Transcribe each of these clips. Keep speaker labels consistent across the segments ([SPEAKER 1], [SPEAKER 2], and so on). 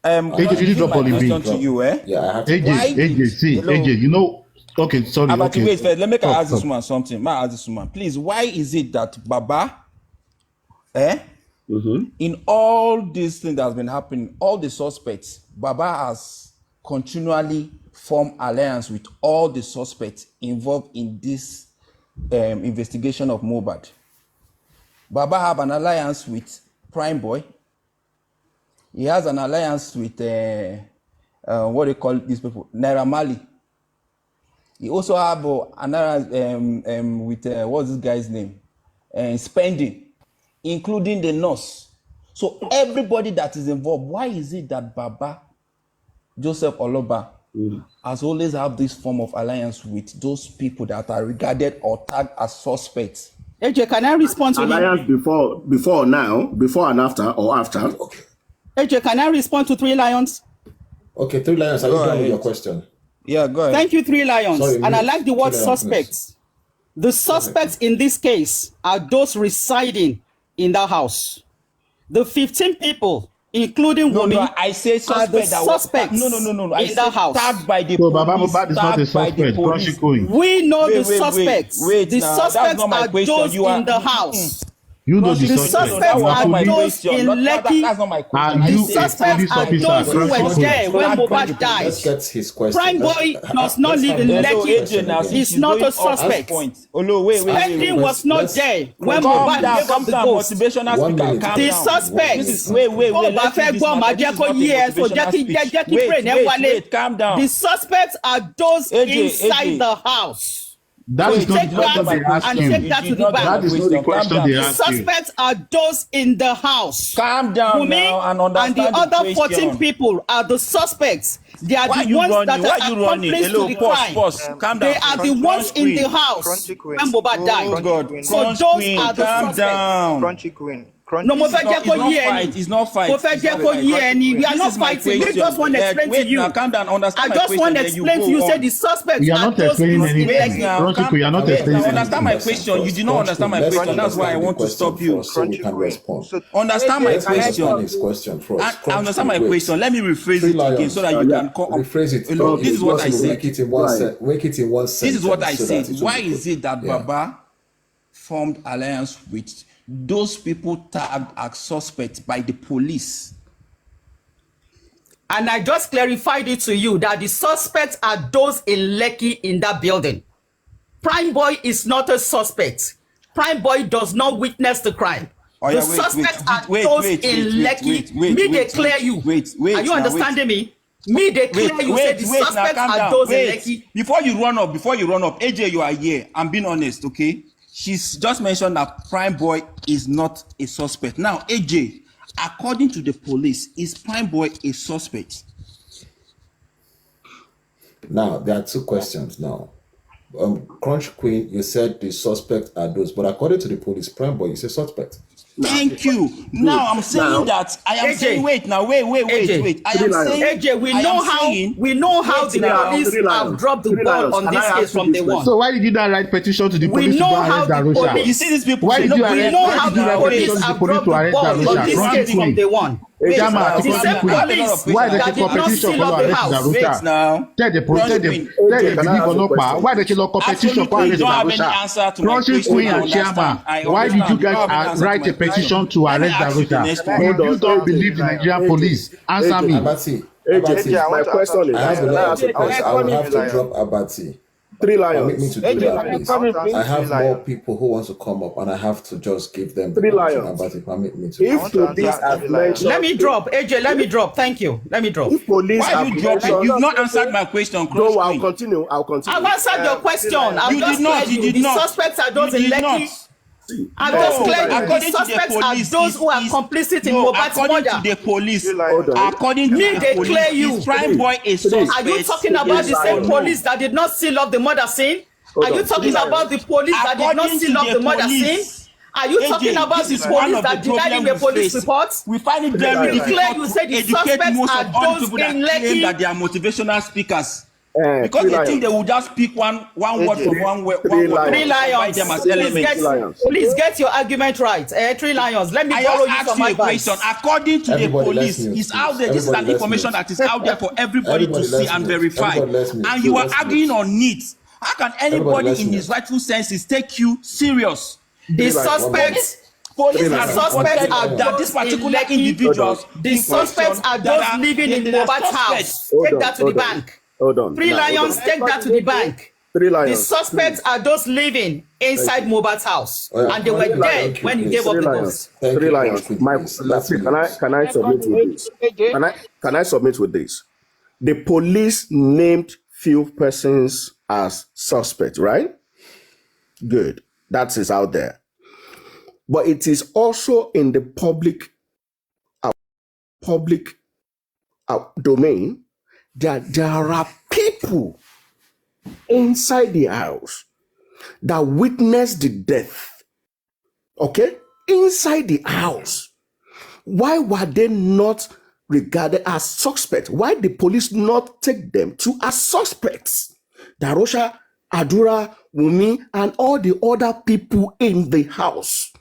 [SPEAKER 1] AJ, you drop on the beat.
[SPEAKER 2] To you, eh?
[SPEAKER 3] Yeah, I have to.
[SPEAKER 1] AJ, you know. Okay, sorry. Okay.
[SPEAKER 2] Wait, let me ask this woman something. Please, why is it that Baba, in all these things that has been happening, all the suspects, Baba has continually formed alliance with all the suspects involved in this investigation of Mohbad? Baba have an alliance with Prime Boy. He has an alliance with what they call these people, Naira Marley. He also have another with what's this guy's name? Spending, including the nurse. So everybody that is involved, why is it that Baba Joseph Oloba has always have this form of alliance with those people that are regarded or tagged as suspects?
[SPEAKER 4] AJ, can I respond to
[SPEAKER 5] alliance before now, before and after, or after?
[SPEAKER 3] Okay.
[SPEAKER 4] AJ, can I respond to Three Lions?
[SPEAKER 3] Okay, Three Lions, are you done with your question?
[SPEAKER 2] Yeah, go ahead.
[SPEAKER 4] Thank you, Three Lions.
[SPEAKER 3] Sorry,
[SPEAKER 4] and I like the word suspects. The suspects in this case are those residing in that house. The 15 people, including women,
[SPEAKER 2] I say suspects.
[SPEAKER 4] No.
[SPEAKER 2] I
[SPEAKER 4] in that house.
[SPEAKER 2] Tagged by the
[SPEAKER 1] So
[SPEAKER 2] police.
[SPEAKER 1] Baba Mohbad is not a suspect.
[SPEAKER 4] We know the
[SPEAKER 2] Wait,
[SPEAKER 4] suspects.
[SPEAKER 2] wait,
[SPEAKER 4] The
[SPEAKER 2] now,
[SPEAKER 4] suspects
[SPEAKER 2] are
[SPEAKER 4] those in the house.
[SPEAKER 1] You know the
[SPEAKER 4] The
[SPEAKER 1] suspects.
[SPEAKER 4] suspects are those in Lekki.
[SPEAKER 2] That's not my question.
[SPEAKER 4] The suspects are those who were there when Mohbad died.
[SPEAKER 3] Let's get his question.
[SPEAKER 4] Prime Boy does not live in Lekki. He's not a suspect. Spending was not there when Mohbad gave up the ghost. The suspects.
[SPEAKER 2] Calm down.
[SPEAKER 4] The suspects are those inside the house.
[SPEAKER 1] That is not the question they asked him.
[SPEAKER 4] That is not
[SPEAKER 1] the question they
[SPEAKER 4] The
[SPEAKER 1] asked him.
[SPEAKER 4] suspects are those in the house.
[SPEAKER 2] Calm down now and understand
[SPEAKER 4] and the other
[SPEAKER 2] the
[SPEAKER 4] 14 people are the suspects. They are the ones that are accomplices to the crime.
[SPEAKER 2] Calm down.
[SPEAKER 4] They are the ones in the house when Mohbad died.
[SPEAKER 2] Oh God.
[SPEAKER 4] So those are the
[SPEAKER 2] calm
[SPEAKER 4] suspects.
[SPEAKER 2] Down.
[SPEAKER 6] Crunchy Queen.
[SPEAKER 4] No,
[SPEAKER 2] It's not fight.
[SPEAKER 4] We are not fighting. We just want to explain to you.
[SPEAKER 2] Now, calm down. Understand
[SPEAKER 4] I just want to explain to you. Say the suspects
[SPEAKER 1] We are
[SPEAKER 4] are
[SPEAKER 1] not
[SPEAKER 4] those
[SPEAKER 1] explaining
[SPEAKER 4] in
[SPEAKER 1] anything.
[SPEAKER 4] Lekki.
[SPEAKER 1] You are not explaining
[SPEAKER 2] Understand my
[SPEAKER 1] anything.
[SPEAKER 2] question. You did not understand my question. That's why I want to stop you.
[SPEAKER 3] So we can respond.
[SPEAKER 2] Understand my
[SPEAKER 3] Understand
[SPEAKER 2] question.
[SPEAKER 3] his question first.
[SPEAKER 2] I understand my question. Let me rephrase it again so that you can
[SPEAKER 3] rephrase it.
[SPEAKER 2] This is what I said.
[SPEAKER 3] Make it in one sentence.
[SPEAKER 2] This is what I said. Why is it that Baba formed alliance with those people tagged as suspects by the police?
[SPEAKER 4] And I just clarified it to you that the suspects are those in Lekki in that building. Prime Boy is not a suspect. Prime Boy does not witness the crime. The suspects are those in Lekki. Me, they clear you. Are you understanding me? Me, they clear you. Say the suspects are those in Lekki.
[SPEAKER 2] Before you run up, AJ, you are here. I'm being honest, okay? She's just mentioned that Prime Boy is not a suspect. Now, AJ, according to the police, is Prime Boy a suspect?
[SPEAKER 3] Now, there are two questions now. Crunch Queen, you said the suspects are those, but according to the police, Prime Boy is a suspect.
[SPEAKER 2] Thank you. Now I'm saying that I am saying wait. I am saying
[SPEAKER 4] AJ, we know how the police have dropped the ball on this case from day one.
[SPEAKER 1] So why did you not write petition to the police to arrest Darusha?
[SPEAKER 2] You see these people.
[SPEAKER 1] Why did you
[SPEAKER 4] we know how the police have dropped the ball on this case from day one.
[SPEAKER 1] Why did you competition for arrest Darusha? Tell the why did you competition for arrest Darusha? Crunching Queen and Chairman, why did you guys write a petition to arrest Darusha? You don't believe the Nigerian police. Answer me.
[SPEAKER 5] AJ, my question is,
[SPEAKER 3] I will have to drop Abati.
[SPEAKER 5] Three Lions.
[SPEAKER 3] Permit me to do that, please. I have more people who want to come up, and I have to just give them
[SPEAKER 5] Three Lions.
[SPEAKER 3] Abati, permit me to.
[SPEAKER 5] If police have mentioned,
[SPEAKER 4] let me drop, AJ. Let me drop. Thank you. Let me drop.
[SPEAKER 5] If police
[SPEAKER 2] Why you dropping? You've not answered my question.
[SPEAKER 5] No, I'll continue.
[SPEAKER 4] I've answered your question. I've just cleared you. The suspects are those in Lekki. I've just cleared you. The suspects are those who are complicit in Mohbad's murder.
[SPEAKER 2] According to the police, according to the police, is Prime Boy a suspect?
[SPEAKER 4] Are you talking about the same police that did not seal up the murder scene? Are you talking about the police that did not seal up the murder scene? Are you talking about the police that denied him a police report?
[SPEAKER 2] We find it very difficult
[SPEAKER 4] you said the
[SPEAKER 2] to educate
[SPEAKER 4] suspects
[SPEAKER 2] most
[SPEAKER 4] are
[SPEAKER 2] of all
[SPEAKER 4] those
[SPEAKER 2] people that
[SPEAKER 4] in
[SPEAKER 2] claim
[SPEAKER 4] Lekki.
[SPEAKER 2] that they are motivational speakers. Because they think they will just pick one word from one word.
[SPEAKER 4] Three lions. Please get your argument right. 3 lions. Let me borrow you from my
[SPEAKER 2] question. According to the police, it's out there. This is an information that is out there for everybody to see and verify. And you are arguing on it. How can anybody in his rightful senses take you serious?
[SPEAKER 4] The suspects.
[SPEAKER 2] Police are suspects that this particular individuals.
[SPEAKER 4] The suspects are those living in Mobat's house. Take that to the bank.
[SPEAKER 5] Hold on.
[SPEAKER 4] 3 lions, take that to the bank.
[SPEAKER 5] 3 lions.
[SPEAKER 4] The suspects are those living inside Mobat's house, and they were there when he gave up the ghost.
[SPEAKER 5] 3 lions. Can I submit with this? Can I submit with this? The police named few persons as suspects, right? Good. That is out there. But it is also in the public domain that there are people inside the house that witnessed the death. Okay? Inside the house. Why were they not regarded as suspects? Why did the police not take them to as suspects? Darosha, Adura, Wumi, and all the other people in the house.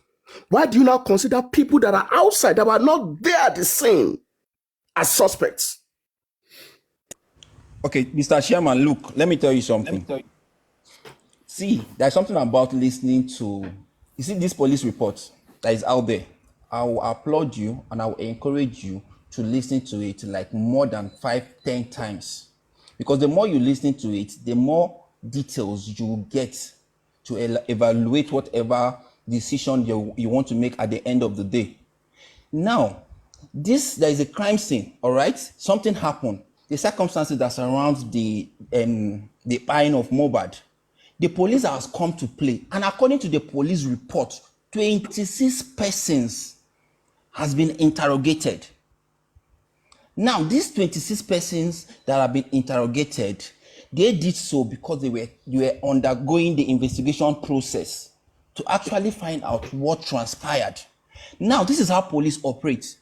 [SPEAKER 5] Why do you not consider people that are outside, that are not there at the scene, as suspects?
[SPEAKER 2] Okay, Mr. Chairman, look, let me tell you something. See, there's something about listening to, you see this police report that is out there. I will applaud you and I will encourage you to listen to it like more than 5-10 times. Because the more you listen to it, the more details you will get to evaluate whatever decision you want to make at the end of the day. Now, there is a crime scene, all right? Something happened. The circumstances that surround the buying of Mohbad. The police has come to play. And according to the police report, 26 persons has been interrogated. Now, these 26 persons that have been interrogated, they did so because they were undergoing the investigation process to actually find out what transpired. Now, this is how police operate.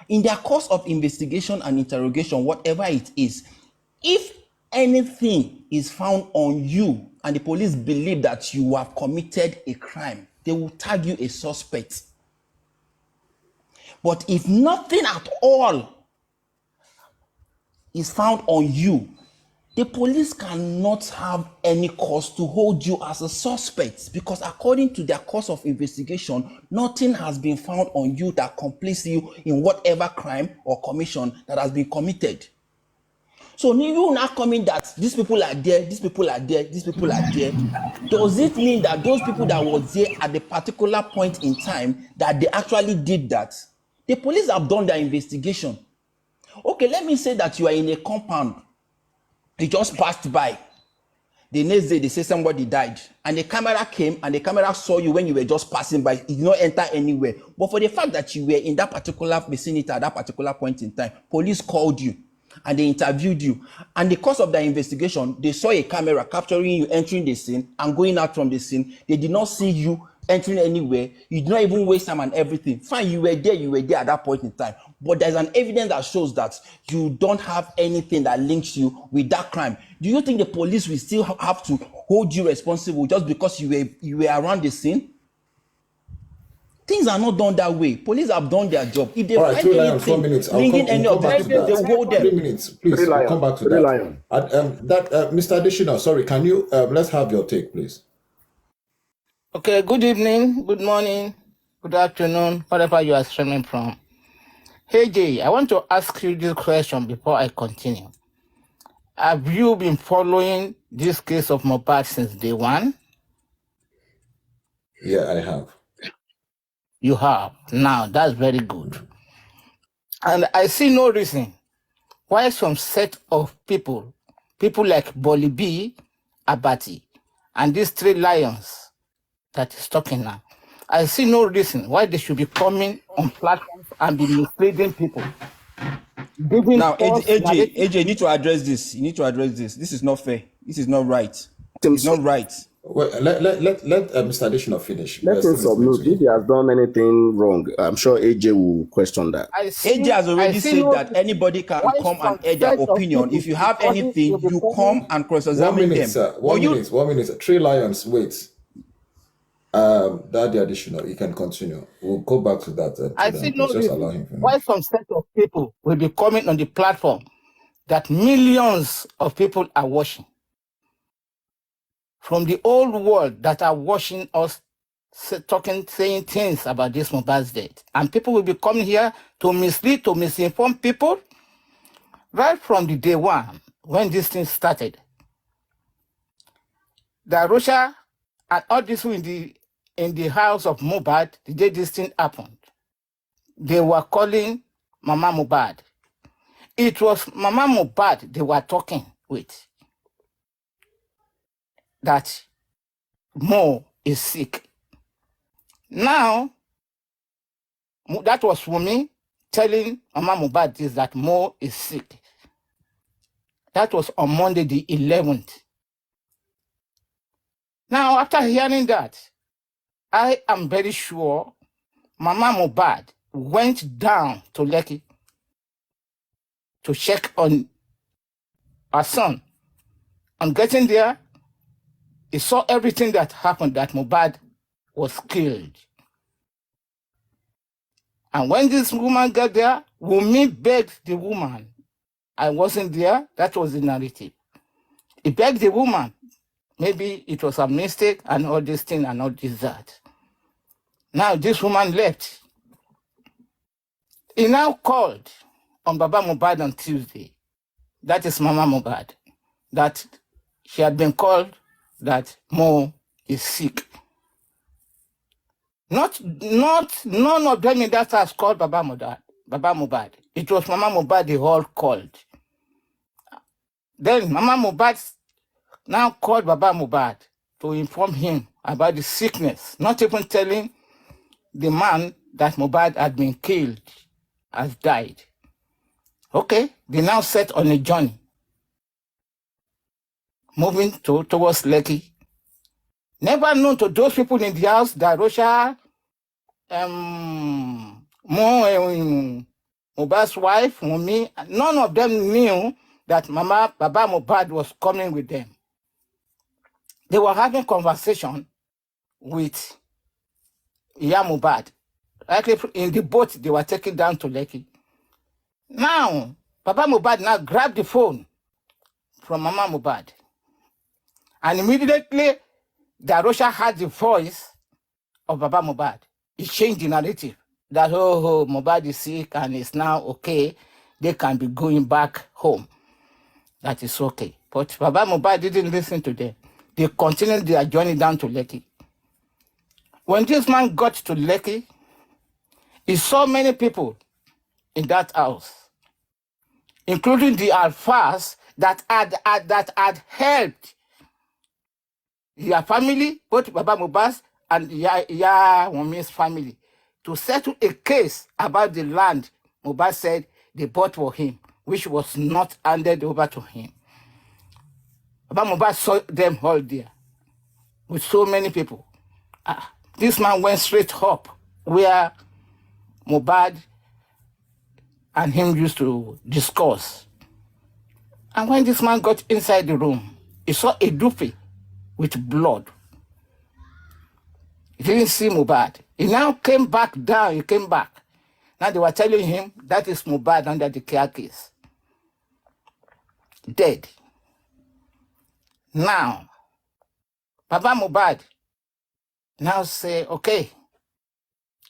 [SPEAKER 2] In their course of investigation and interrogation, whatever it is, if anything is found on you and the police believe that you have committed a crime, they will tag you a suspect. But if nothing at all is found on you, the police cannot have any cause to hold you as a suspect, because according to their course of investigation, nothing has been found on you that completes you in whatever crime or commission that has been committed. So you now coming that these people are there, these people are there, these people are there. Does it mean that those people that were there at the particular point in time that they actually did that? The police have done their investigation. Okay, let me say that you are in a compound. They just passed by. The next day, they say somebody died. And the camera came and the camera saw you when you were just passing by. You did not enter anywhere. But for the fact that you were in that particular vicinity at that particular point in time, police called you and they interviewed you. And the course of their investigation, they saw a camera capturing you entering the scene and going out from the scene. They did not see you entering anywhere. You did not even waste time and everything. Fine, you were there at that point in time. But there's an evidence that shows that you don't have anything that links you with that crime. Do you think the police will still have to hold you responsible just because you were around the scene? Things are not done that way. Police have done their job. If they find anything linking any of them, they will hold them.
[SPEAKER 3] 3 minutes, please. I'll come back to that. Mr. Adeshina, sorry, can you let's have your take, please?
[SPEAKER 6] Okay, good evening, good morning, good afternoon, wherever you are streaming from. Hey Jay, I want to ask you this question before I continue. Have you been following this case of Mohbad since day one?
[SPEAKER 3] Yeah, I have.
[SPEAKER 6] You have. Now, that's very good. And I see no reason why some set of people like Bolly B, Abati, and these 3 lions that is talking now, I see no reason why they should be coming on platforms and be misleading people.
[SPEAKER 2] Now, AJ, you need to address this. You need to address this. This is not fair. This is not right. It's not right.
[SPEAKER 3] Well, let Mr. Additional finish.
[SPEAKER 5] Let him submit. If he has done anything wrong, I'm sure AJ will question that.
[SPEAKER 2] AJ has already said that anybody can come and add their opinion. If you have anything, you come and cross-examine them.
[SPEAKER 3] Sir. 1 minute. 3 Lions, wait. That the Additional, you can continue. We'll go back to that.
[SPEAKER 6] I see no reason why some set of people will be coming on the platform that millions of people are watching from the old world that are watching us saying things about this Mohbad's death. And people will be coming here to mislead, to misinform people right from the day one when this thing started. That Russia and all this in the house of Mohbad, the day this thing happened, they were calling Mama Mohbad. It was Mama Mohbad they were talking with. That Mo is sick. Now, that was for me telling Mama Mohbad this, that Mo is sick. That was on Monday the 11th. Now, after hearing that, I am very sure Mama Mohbad went down to Lekki to check on her son. On getting there, he saw everything that happened, that Mohbad was killed. And when this woman got there, Wunmi begged the woman. I wasn't there, that was the narrative. He begged the woman. Maybe it was a mistake and all this thing and all this that. Now this woman left. He now called on Baba Mohbad on Tuesday. That is Mama Mohbad. That she had been called that Mo is sick. None of them in that house called Baba Mohbad. It was Mama Mohbad they all called. Then Mama Mohbad now called Baba Mohbad to inform him about the sickness, not even telling the man that Mohbad had been killed, has died. Okay, they now set on a journey, moving towards Lekki. Never known to those people in the house that Russia, Mohbad's wife, Wunmi, none of them knew that Baba Mohbad was coming with them. They were having conversation with Iya Mohbad. Likely in the boat they were taken down to Lekki. Now, Baba Mohbad now grabbed the phone from Mama Mohbad. And immediately, Darosha had the voice of Baba Mohbad. He changed the narrative that, Mohbad is sick and is now okay. They can be going back home. That is okay. But Baba Mohbad didn't listen to them. They continued their journey down to Lekki. When this man got to Lekki, he saw many people in that house, including the Alfas that had helped their family, both Baba Mohbad and Iya Wunmi's family, to settle a case about the land Mohbad said they bought for him, which was not handed over to him. Baba Mohbad saw them all there with so many people. This man went straight up where Mohbad and him used to discuss. And when this man got inside the room, he saw a duffy with blood. He didn't see Mohbad. He now came back down. He came back. Now they were telling him that is Mohbad under the care case. Dead. Now, Baba Mohbad now say, okay,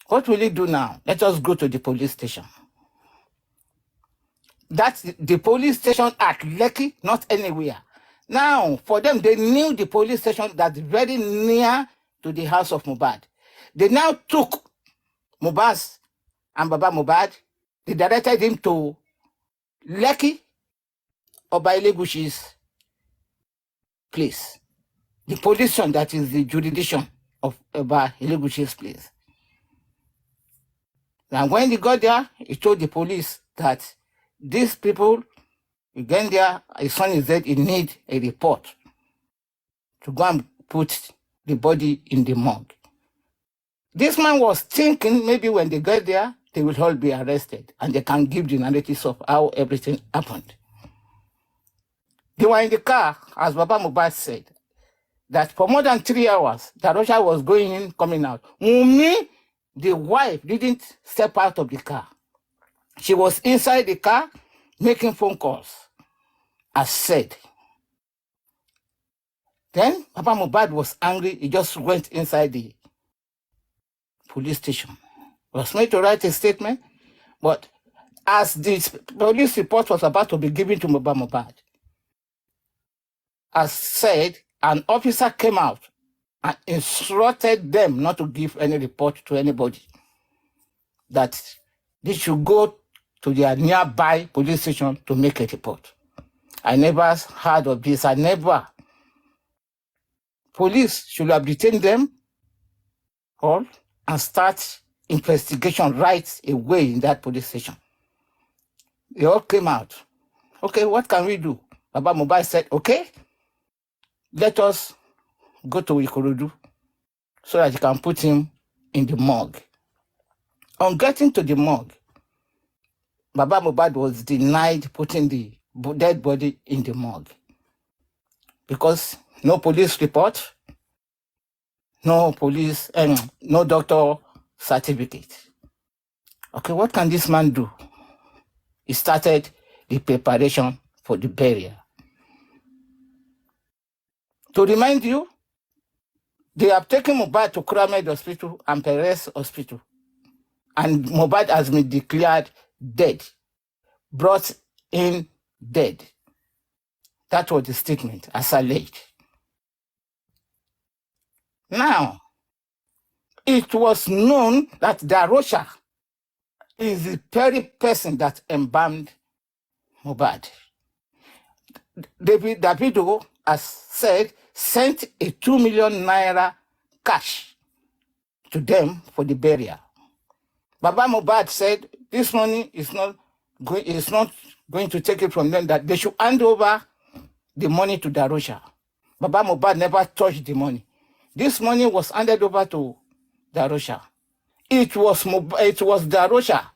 [SPEAKER 6] what will he do now? Let us go to the police station. That's the police station at Lekki, not anywhere. Now, for them, they knew the police station that's very near to the house of Mohbad. They now took Mohbad and Baba Mohbad. They directed him to Lekki or Oba Elégùṣì's place. The police station that is the jurisdiction of Oba Elégùṣì's place. And when he got there, he told the police that these people, again there, his son is dead, he need a report to go and put the body in the morgue. This man was thinking maybe when they get there, they will all be arrested and they can give the narratives of how everything happened. They were in the car, as Baba Mohbad said, that for more than 3 hours, Darosha was going in, coming out. Wunmi, the wife, didn't step out of the car. She was inside the car making phone calls, as said. Then Baba Mohbad was angry. He just went inside the police station. Was made to write a statement, but as the police report was about to be given to Baba Mohbad, as said, an officer came out and instructed them not to give any report to anybody, that they should go to their nearby police station to make a report. I never heard of this. Police should have detained them all and start investigation right away in that police station. They all came out. Okay, what can we do? Baba Mohbad said, okay, let us go to Ikorodu so that you can put him in the morgue. On getting to the morgue, Baba Mohbad was denied putting the dead body in the morgue because no police report, no police, no doctor certificate. Okay, what can this man do? He started the preparation for the burial. To remind you, they have taken Mohbad to Kuramed Hospital and Perez Hospital, and Mohbad has been declared dead, brought in dead. That was the statement as alleged. Now, it was known that Darosha is the very person that embalmed Mohbad. Davido, as said, sent a 2 million naira cash to them for the burial. Baba Mohbad said this money is not going to take it from them, that they should hand over the money to Darosha. Baba Mohbad never touched the money. This money was handed over to Darosha. It was Darosha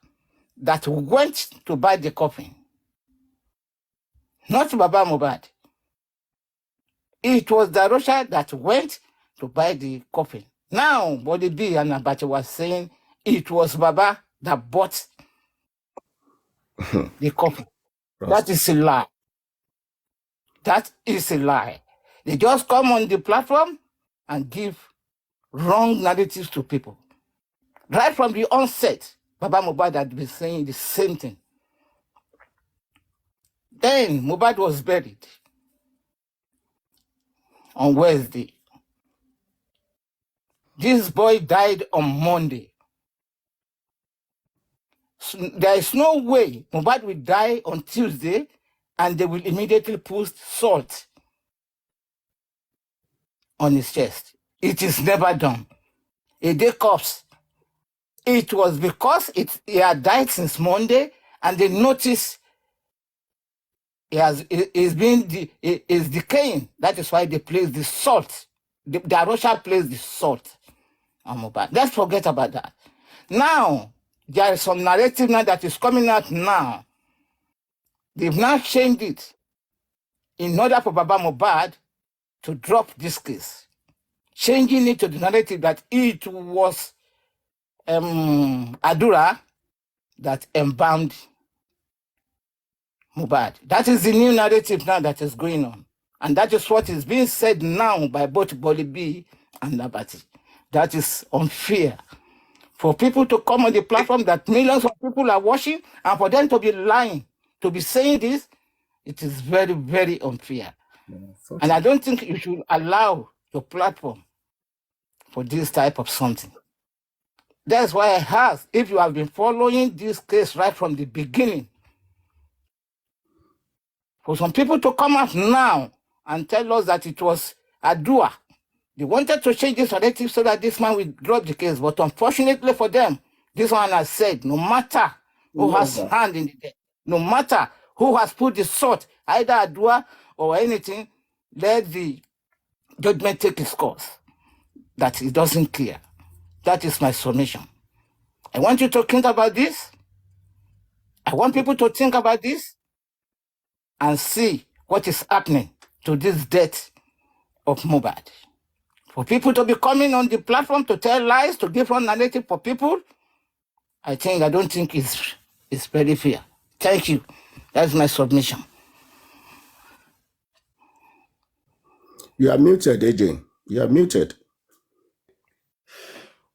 [SPEAKER 6] that went to buy the coffin, not Baba Mohbad. It was Darosha that went to buy the coffin. Now, Body B and Abacha was saying it was Baba that bought the coffin. That is a lie. That is a lie. They just come on the platform and give wrong narratives to people. Right from the onset, Baba Mohbad had been saying the same thing. Then Mohbad was buried on Wednesday. This boy died on Monday. So there is no way Mohbad will die on Tuesday and they will immediately put salt on his chest. It is never done. A day corpse. It was because he had died since Monday and they noticed is decaying. That is why they place the salt. The Darosha placed the salt on Mohbad. Let's forget about that. Now, there is some narrative now that is coming out now. They've now changed it in order for Baba Mohbad to drop this case, changing it to the narrative that it was Adura that embalmed Mohbad. That is the new narrative now that is going on. And that is what is being said now by both Boli B and Nabati. That is unfair. For people to come on the platform that millions of people are watching and for them to be lying, to be saying this, it is very, very unfair. Yeah, and I don't think you should allow your platform for this type of something. That's why I asked if you have been following this case right from the beginning. For some people to come out now and tell us that it was Adua, they wanted to change this narrative so that this man will drop the case. But unfortunately for them, this one has said, no matter who has hand in the death, no matter who has put the salt, either Adua or anything, let the judgment take its course, that it doesn't clear. That is my submission. I want you to think about this. I want people to think about this and see what is happening to this death of Mohbad. For people to be coming on the platform to tell lies, to give wrong narrative for people, I don't think it's very fair. Thank you. That's my submission.
[SPEAKER 5] You are muted, AJ. You are muted.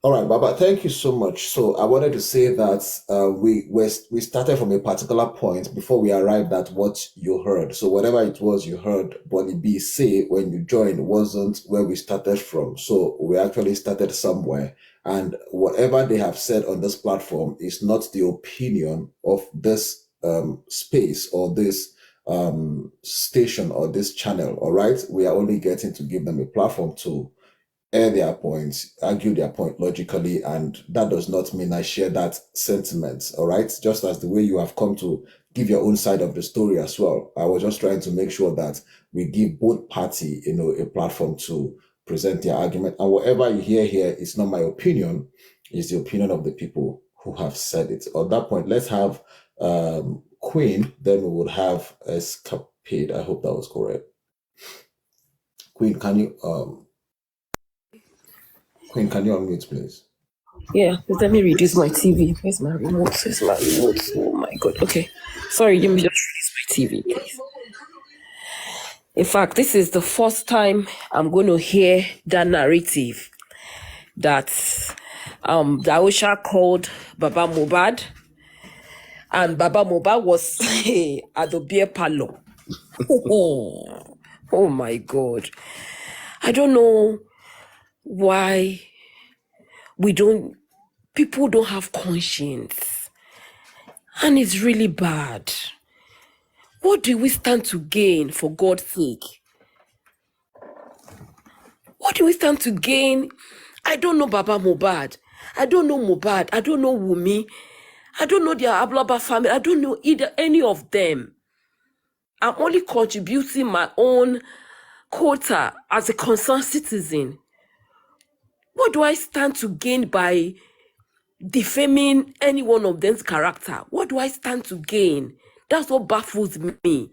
[SPEAKER 3] All right, Baba, thank you so much. So I wanted to say that we started from a particular point before we arrived at what you heard. So whatever it was you heard Bonnie B say when you joined wasn't where we started from. So we actually started somewhere. And whatever they have said on this platform is not the opinion of this space or this station or this channel. All right, we are only getting to give them a platform to air their points, argue their point logically, and that does not mean I share that sentiment. All right, just as the way you have come to give your own side of the story as well. I was just trying to make sure that we give both party, a platform to present their argument. And whatever you hear here is not my opinion; it's the opinion of the people who have said it. On that point, let's have Queen. Then we would have Escapade. I hope that was correct. Queen, can you Queen, can you unmute, please?
[SPEAKER 7] Yeah, let me reduce my TV. Where's my remote? Where's my remote? Oh my God. Okay. Sorry, let me just reduce my TV, please. In fact, this is the first time I'm going to hear that narrative that Daosha called Baba Mohbad, and Baba Mohbad was at the beer parlor. Oh my God. I don't know why people don't have conscience, and it's really bad. What do we stand to gain, for God's sake? What do we stand to gain? I don't know Baba Mohbad. I don't know Mohbad. I don't know Wumi. I don't know their Ablaba family. I don't know any of them. I'm only contributing my own quota as a concerned citizen. What do I stand to gain by defaming any one of them's character? What do I stand to gain? That's what baffles me.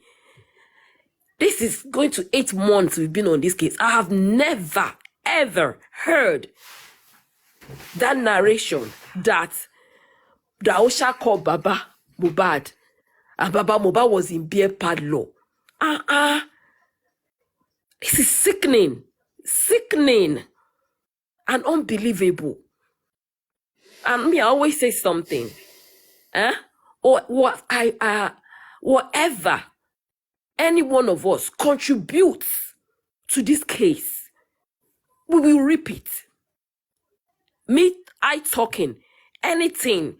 [SPEAKER 7] This is going to 8 months we've been on this case. I have never, ever heard that narration that Daosha called Baba Mohbad and Baba Mohbad was in beer parlor. This is sickening and unbelievable. And me, I always say something. Or whatever any one of us contributes to this case, we will reap it. I talking, anything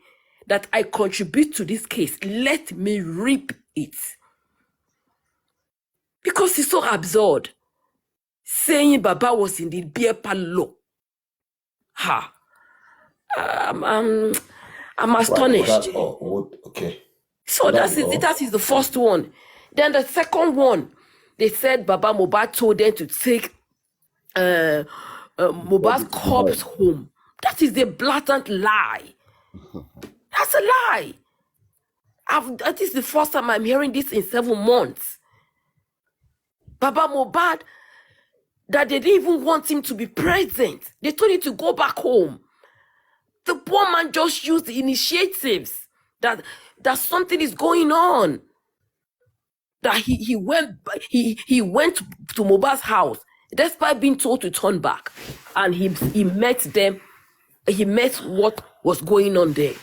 [SPEAKER 7] that I contribute to this case, let me reap it. Because it's so absurd. Saying Baba was in the beer parlor. I'm astonished.
[SPEAKER 3] Okay.
[SPEAKER 7] So that is the first one. Then the second one, they said Baba Mohbad told them to take Mohbad's corpse home. That is a blatant lie. That's a lie. That is the first time I'm hearing this in 7 months. Baba Mohbad, that they didn't even want him to be present. They told him to go back home. The poor man just used the initiatives that something is going on. That he went to Mohbad's house despite being told to turn back, and he met them. He met what was going on there.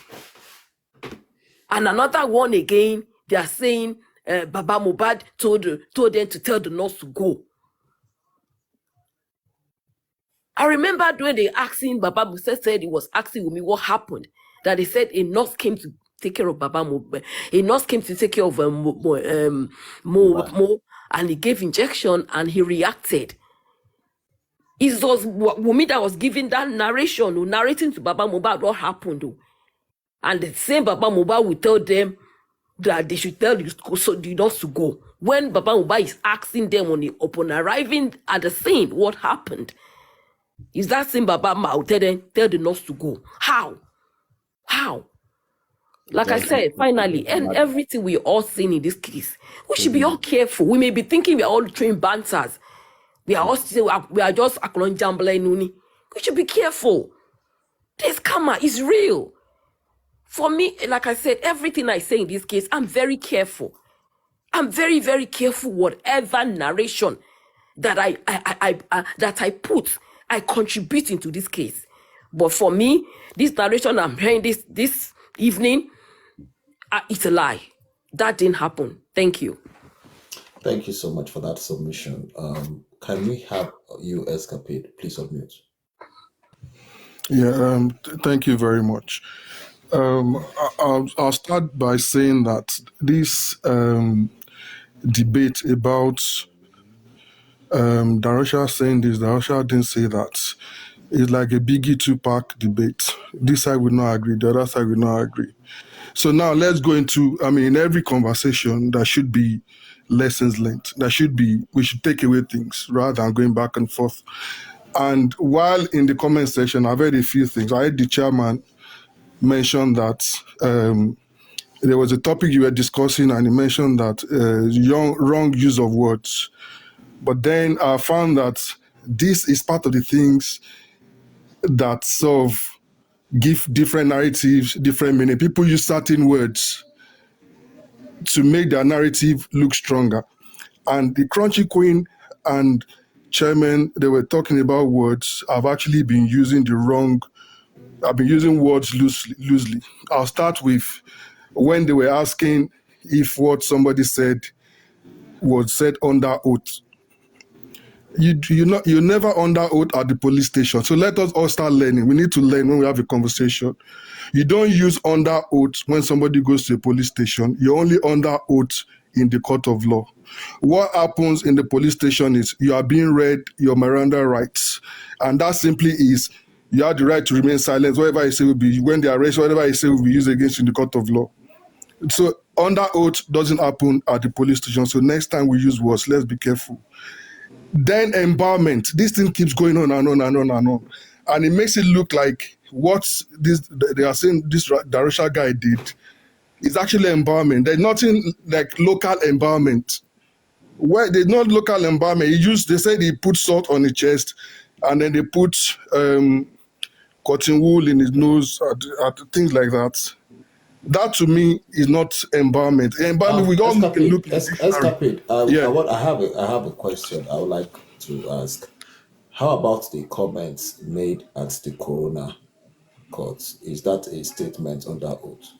[SPEAKER 7] And another one again, they are saying Baba Mohbad told them to tell the nurse to go. I remember when they asking Baba Mohbad said he was asking me what happened. That he said a nurse came to take care of Baba Mohbad. A nurse came to take care of Mo, and he gave injection and he reacted. It was Wumi that was giving that narration, narrating to Baba Mohbad what happened. And the same Baba Mohbad will tell them that they should tell the nurse to go. When Baba Mohbad is asking them upon arriving at the scene, what happened? Is that same Baba Mau tell the nurse to go? How? Like I said, finally, and everything we all seen in this case, we should be all careful. We may be thinking we are all trained banters. We are just aklon jambla nuni. We should be careful. This karma is real. For me, like I said, everything I say in this case, I'm very careful. I'm very, very careful. Whatever narration that I contribute into this case. But for me, this narration I'm hearing this evening, it's a lie. That didn't happen. Thank you.
[SPEAKER 3] Thank you so much for that submission. Can we have you, Escapade? Please unmute.
[SPEAKER 8] Yeah, thank you very much. I'll start by saying that this debate about Darusha saying this, Darusha didn't say that. It's like a Biggie Tupac debate. This side would not agree, the other side would not agree. So now let's go into, in every conversation, there should be lessons learned. We should take away things rather than going back and forth. And while in the comment section, I've heard a few things. I heard the chairman mention that there was a topic you were discussing, and he mentioned that wrong use of words. But then I found that this is part of the things that sort of give different narratives, different meaning. People use certain words to make their narrative look stronger. And the Crunchy Queen and chairman, they were talking about words. I've actually been using I've been using words loosely. I'll start with when they were asking if what somebody said was said under oath. You're never under oath at the police station. So let us all start learning. We need to learn when we have a conversation. You don't use under oath when somebody goes to a police station. You're only under oath in the court of law. What happens in the police station is you are being read your Miranda rights. And that simply is you have the right to remain silent. Whatever I say will be, when they arrest, whatever I say will be used against you in the court of law. So under oath doesn't happen at the police station. So next time we use words, let's be careful. Then empowerment. This thing keeps going on and on and on and on. And it makes it look like they are saying this Darusha guy did is actually empowerment. There's nothing like local empowerment. Where there's not local empowerment, they said he put salt on his chest and then they put cotton wool in his nose, things like that. That to me is not empowerment. Empowerment, we all look.
[SPEAKER 3] Escapade. I have a question I would like to ask. How about the comments made at the coroner court? Is that a statement under oath?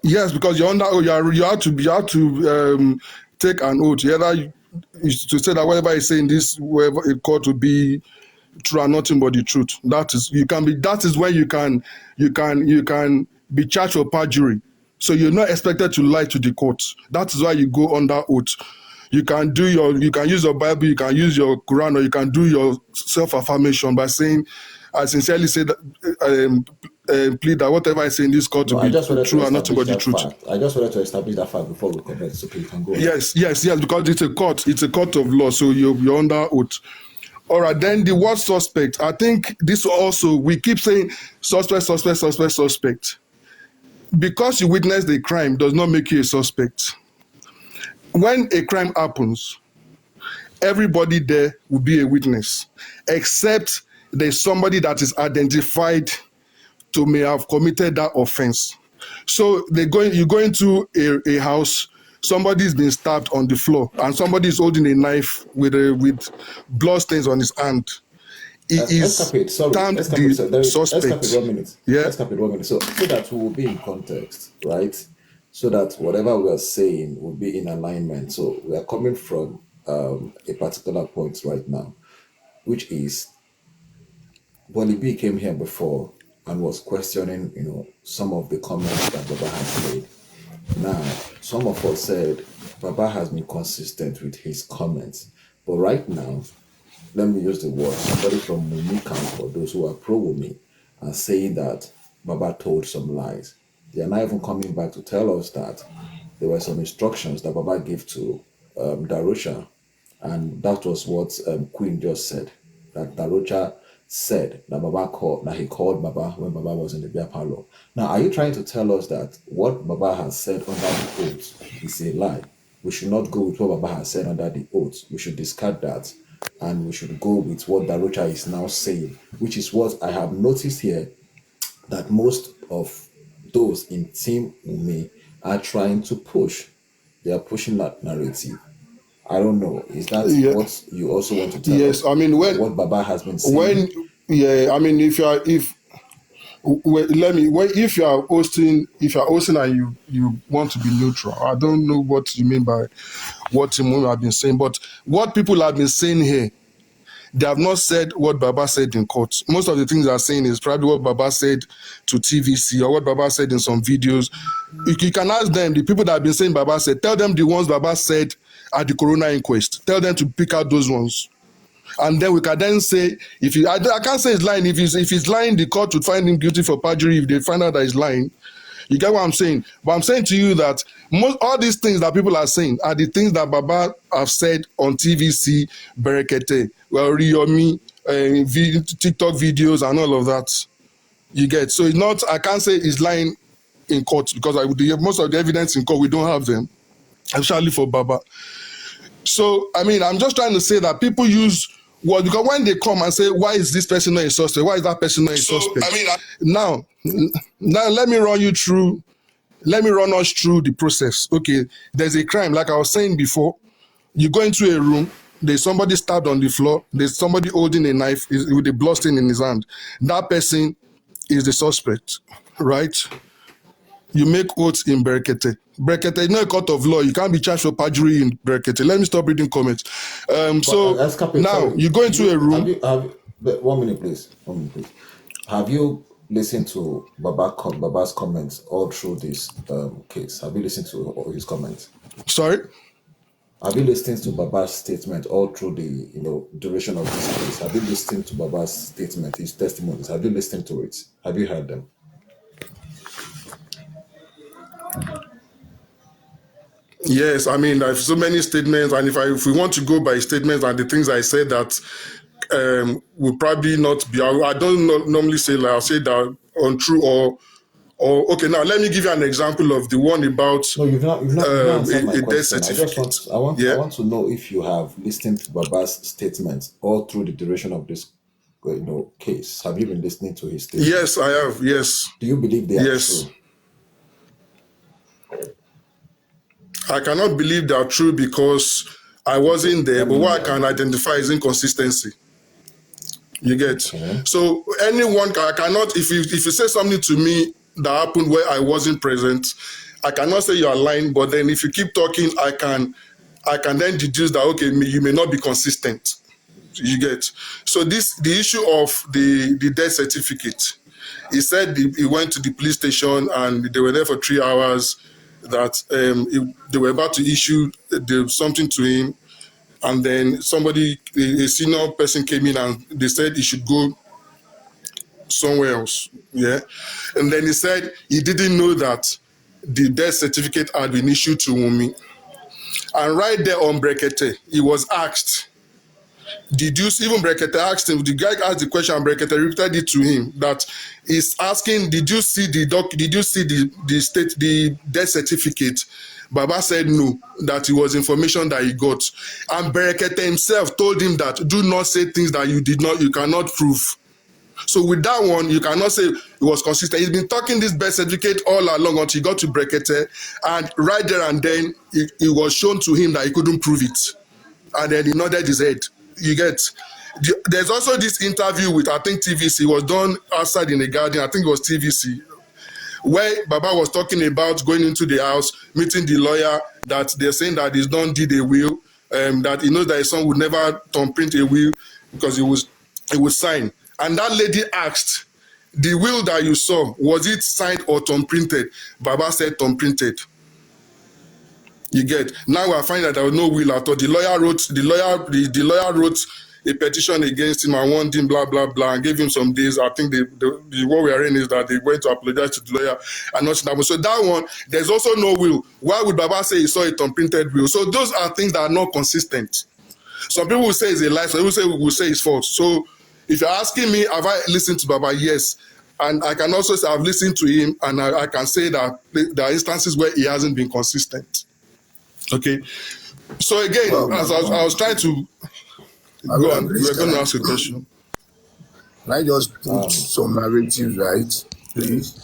[SPEAKER 8] Yes, because you're under oath. You have to take an oath. To say that whatever is saying this, whatever a court will be true and nothing but the truth. That is when you can be charged for perjury. So you're not expected to lie to the court. That is why you go under oath. You can use your Bible, you can use your Quran, or you can do your self-affirmation by saying, I sincerely say that, plead that whatever I say in this court will be true and nothing but the truth.
[SPEAKER 3] I just wanted to establish that fact before we comment, so you can go on.
[SPEAKER 8] Yes, because it's a court of law, so you're under oath. All right, then the word suspect. I think this also, we keep saying suspect. Because you witnessed a crime does not make you a suspect. When a crime happens, everybody there will be a witness, except there's somebody that is identified to may have committed that offense. So you go into a house, somebody's been stabbed on the floor, and somebody is holding a knife with blood stains on his hand.
[SPEAKER 3] Escapade,
[SPEAKER 8] 1
[SPEAKER 3] minute. Yeah. Escapade, 1 minute. So that we will be in context, right? So that whatever we are saying will be in alignment. So we are coming from a particular point right now, which is Bonnie B came here before and was questioning, some of the comments that Baba has made. Now, some of us said Baba has been consistent with his comments, but right now, let me use the word, somebody from Wumi camp, or those who are pro-Wumi, are saying that Baba told some lies. They are not even coming back to tell us that there were some instructions that Baba gave to Darusha, and that was what Queen just said. That Darusha said that he called Baba when Baba was in the beer parlor. Now, are you trying to tell us that what Baba has said under the oath is a lie? We should not go with what Baba has said under the oath. We should discard that, and we should go with what Darusha is now saying, which is what I have noticed here, that most of those in Team Wunmi are trying to push. They are pushing that narrative. I don't know. Is that what you also want to tell us?
[SPEAKER 8] Yes, I mean,
[SPEAKER 3] what Baba has been saying?
[SPEAKER 8] I mean, if you are hosting and you want to be neutral, I don't know what you mean by what Team Wunmi have been saying, but what people have been saying here, they have not said what Baba said in court. Most of the things they are saying is probably what Baba said to TVC or what Baba said in some videos. You can ask them, the people that have been saying Baba said, tell them the ones Baba said at the Corona inquest. Tell them to pick out those ones. And then we can then say, I can't say he's lying. If he's lying, the court would find him guilty for perjury if they find out that he's lying. You get what I'm saying? But I'm saying to you that all these things that people are saying are the things that Baba have said on TVC, Berekete, Riyomi, TikTok videos and all of that. You get? So it's not, I can't say he's lying in court because most of the evidence in court, we don't have them, especially for Baba. So, I mean, I'm just trying to say that people use because when they come and say, why is this person not a suspect? Why is that person not a suspect? I mean, now let me run us through the process. Okay, there's a crime, like I was saying before. You go into a room, there's somebody stabbed on the floor, there's somebody holding a knife with a blood stain in his hand. That person is the suspect, right? You make oaths in Berekete. Berekete is not a court of law. You can't be charged for perjury in Berekete. Let me stop reading comments. You go into a room.
[SPEAKER 3] 1 minute, please. 1 minute, please. Have you listened to Baba's comments all through this case? Have you listened to all his comments?
[SPEAKER 8] Sorry?
[SPEAKER 3] Have you listened to Baba's statement all through the duration of this case? Have you listened to Baba's statement, his testimonies? Have you listened to it? Have you heard them?
[SPEAKER 8] Yes, I mean, there's so many statements, and if we want to go by statements and the things I said that will probably not be, I don't normally say, like, I'll say that untrue or okay. Now let me give you an example of the one about
[SPEAKER 3] you've not answered my
[SPEAKER 8] a death
[SPEAKER 3] question.
[SPEAKER 8] certificate.
[SPEAKER 3] I want to know if you have listened to Baba's statements all through the duration of this case. Have you been listening to his statements?
[SPEAKER 8] Yes, I have. Yes.
[SPEAKER 3] Do you believe they are true?
[SPEAKER 8] I cannot believe they are true because I wasn't there, but what I can identify is inconsistency. You get? Okay. So I cannot, if you say something to me that happened where I wasn't present, I cannot say you are lying, but then if you keep talking, I can then deduce that, okay, you may not be consistent. You get? So the issue of the death certificate, he said he went to the police station and they were there for 3 hours, that they were about to issue something to him, and then a senior person came in and they said he should go somewhere else. Yeah. And then he said he didn't know that the death certificate had been issued to Wunmi. And right there on Berekete, he was asked, Berekete asked him, the guy asked the question and Berekete repeated it to him, that he's asking, did you see the death certificate? Baba said no, that it was information that he got. And Berekete himself told him that do not say things that you cannot prove. So with that one, you cannot say it was consistent. He's been talking this birth certificate all along until he got to Berekete, and right there and then it was shown to him that he couldn't prove it. And then he nodded his head. You get? There's also this interview with, I think, TVC. It was done outside in the garden. I think it was TVC, where Baba was talking about going into the house, meeting the lawyer, that they're saying that his son did a will, that he knows that his son would never thumbprint a will because it was signed. And that lady asked, the will that you saw, was it signed or thumbprinted? Baba said thumbprinted. You get? Now we are finding that there was no will at all. The lawyer wrote a petition against him and warned him, blah, blah, blah, and gave him some days. I think what we are in is that they went to apologize to the lawyer and nothing happened. So that one, there's also no will. Why would Baba say he saw it on printed will? So those are things that are not consistent. Some people will say it's a lie, some people will say it's false. So if you're asking me, have I listened to Baba? Yes. And I can also say I've listened to him, and I can say that there are instances where he hasn't been consistent. Okay. So again, as I was trying to go on, we're going to ask a question.
[SPEAKER 9] Can I just put some narratives right, please?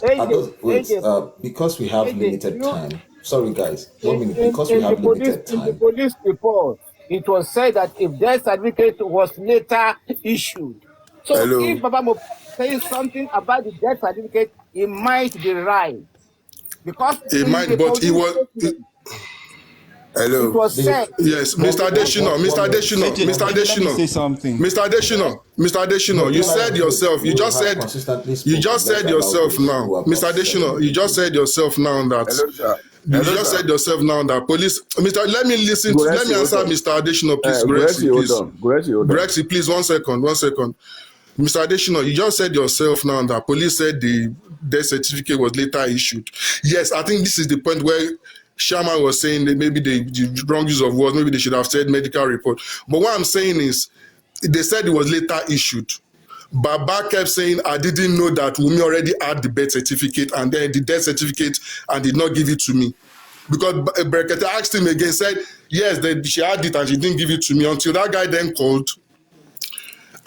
[SPEAKER 3] Because we have limited time. Sorry, guys. 1 minute. Because we have limited time.
[SPEAKER 6] In the police report, it was said that if death certificate was later issued, so if Baba Mo says something about the death certificate, it might be right. Because
[SPEAKER 8] it might, but it was.
[SPEAKER 9] Hello.
[SPEAKER 6] It was said.
[SPEAKER 8] Yes, Mr. Adesina, Mr. Adesina, Mr. Adesina.
[SPEAKER 2] Say something.
[SPEAKER 8] Mr. Adesina, you said yourself, you just said yourself now. Mr. Adesina, you just said yourself now that. You just said yourself now that police. Let me answer Mr. Adesina, please. Grexy, please, 1 second. Mr. Adesina, you just said yourself now that police said the death certificate was later issued. Yes, I think this is the point where Sharma was saying that maybe the wrong use of words, maybe they should have said medical report. But what I'm saying is, they said it was later issued. Baba kept saying, I didn't know that Wunmi already had the birth certificate and then the death certificate and did not give it to me. Because Brekete asked him again, said, yes, she had it and she didn't give it to me, until that guy then called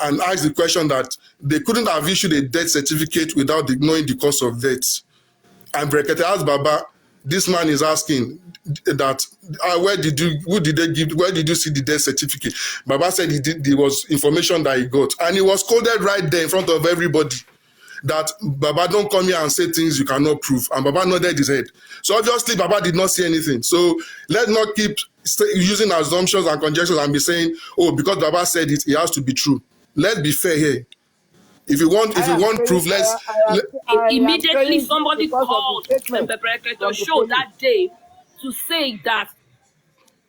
[SPEAKER 8] and asked the question that they couldn't have issued a death certificate without knowing the cause of death. And Brekete asked Baba, this man is asking that where did you see the death certificate? Baba said there was information that he got, and it was coded right there in front of everybody that Baba don't come here and say things you cannot prove. And Baba nodded his head. So obviously Baba did not see anything. So let's not keep using assumptions and conjectures and be saying, oh, because Baba said it has to be true. Let's be fair here. If you want proof,
[SPEAKER 7] immediately somebody called Mbebrekete to show that day to say that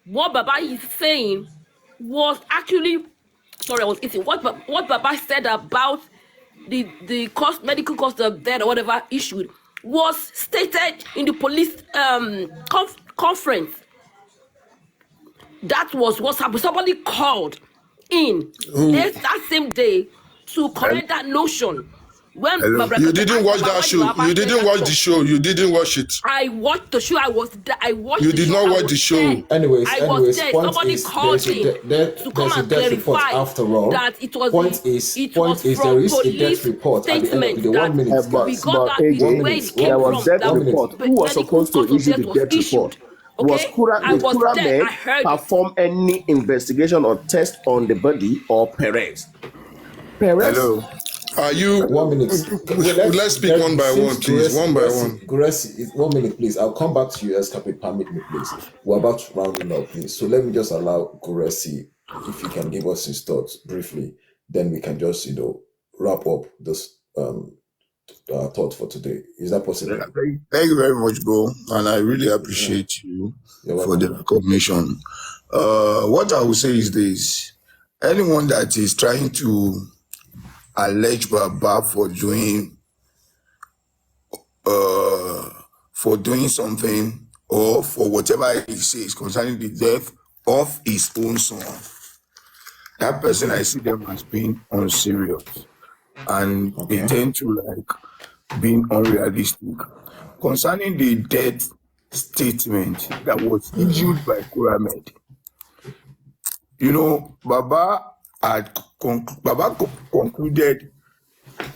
[SPEAKER 7] what Baba is saying was actually, sorry, I was eating. What Baba said about the medical cost of death or whatever issued was stated in the police conference. That was what happened. Somebody called in that same day to correct that notion. When
[SPEAKER 8] you didn't watch that show. You didn't watch the show. You didn't watch it.
[SPEAKER 7] I watched the show. I watched.
[SPEAKER 8] You did not watch the show.
[SPEAKER 3] Anyways,
[SPEAKER 7] somebody called me to come and clarify that it was.
[SPEAKER 3] Point is there is a death report at the end of the 1 minute.
[SPEAKER 7] We got that where it came from.
[SPEAKER 5] Death report. Who was supposed to issue the death report?
[SPEAKER 7] Okay?
[SPEAKER 5] Did Kuramed perform any investigation or test on the body or Perez?
[SPEAKER 9] Hello.
[SPEAKER 8] Are you
[SPEAKER 3] 1 minute?
[SPEAKER 8] Let's speak one by one, please. One by one.
[SPEAKER 3] Guresi, 1 minute, please. I'll come back to you, Escape. Permit me, please. We're about to round up, please. So let me just allow Guresi, if he can give us his thoughts briefly, then we can just wrap up this thought for today. Is that possible?
[SPEAKER 9] Thank you very much, bro, and I really appreciate you for the recognition. What I will say is this: anyone that is trying to allege Baba for doing something or for whatever he says concerning the death of his own son, that person, I see them as being unserious, and they tend to being unrealistic concerning the death statement that was issued by Kuramed. Baba concluded,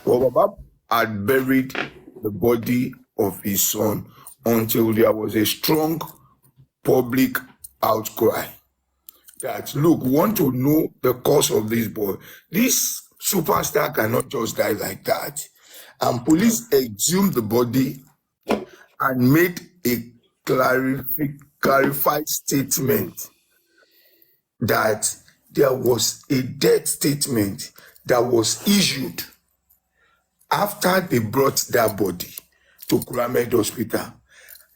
[SPEAKER 9] or Baba had buried the body of his son until there was a strong public outcry that, look, we want to know the cause of this boy. This superstar cannot just die like that. And police exhumed the body and made a clarified statement that there was a death statement that was issued after they brought that body to Kuramed Hospital,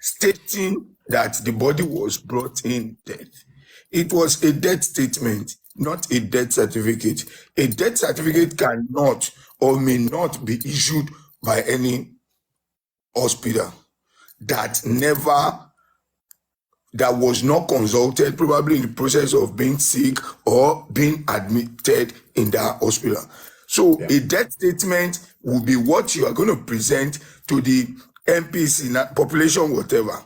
[SPEAKER 9] stating that the body was brought in dead. It was a death statement, not a death certificate. A death certificate cannot or may not be issued by any hospital that was not consulted, probably in the process of being sick or being admitted in that hospital. So a death statement will be what you are going to present to the MPs, population, whatever,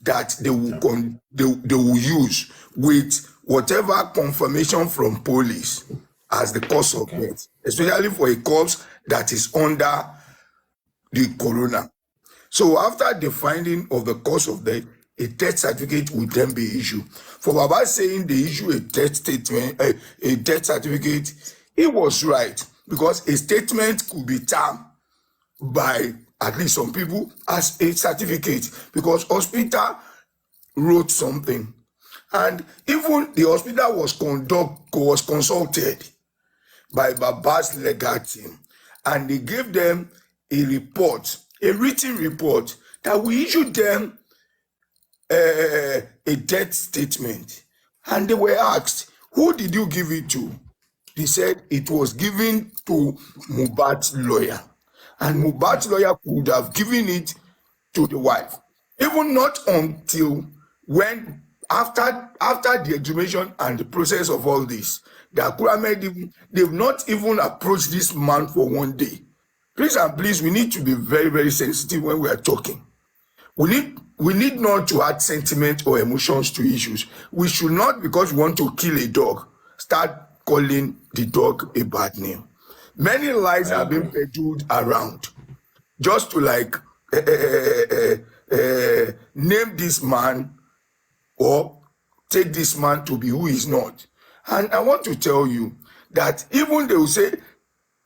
[SPEAKER 9] that they will use with whatever confirmation from police as the cause of death, especially for a corpse that is under the corona. So after the finding of the cause of death, a death certificate will then be issued. For Baba saying they issue a death statement, a death certificate, he was right, because a statement could be termed by at least some people as a certificate, because hospital wrote something, and even the hospital was consulted by Baba's legal team, and they gave them a report, a written report, that we issued them a death statement. And they were asked, who did you give it to? They said it was given to Mohbad's lawyer, and Mohbad's lawyer could have given it to the wife, even not until when after the exhumation and the process of all this, the Akura Med, they've not even approached this man for one day. Please and please, we need to be very, very sensitive when we are talking. We need not to add sentiment or emotions to issues. We should not, because we want to kill a dog, start calling the dog a bad name. Many lies have been peddled around just to name this man or take this man to be who he's not. And I want to tell you that even they will say,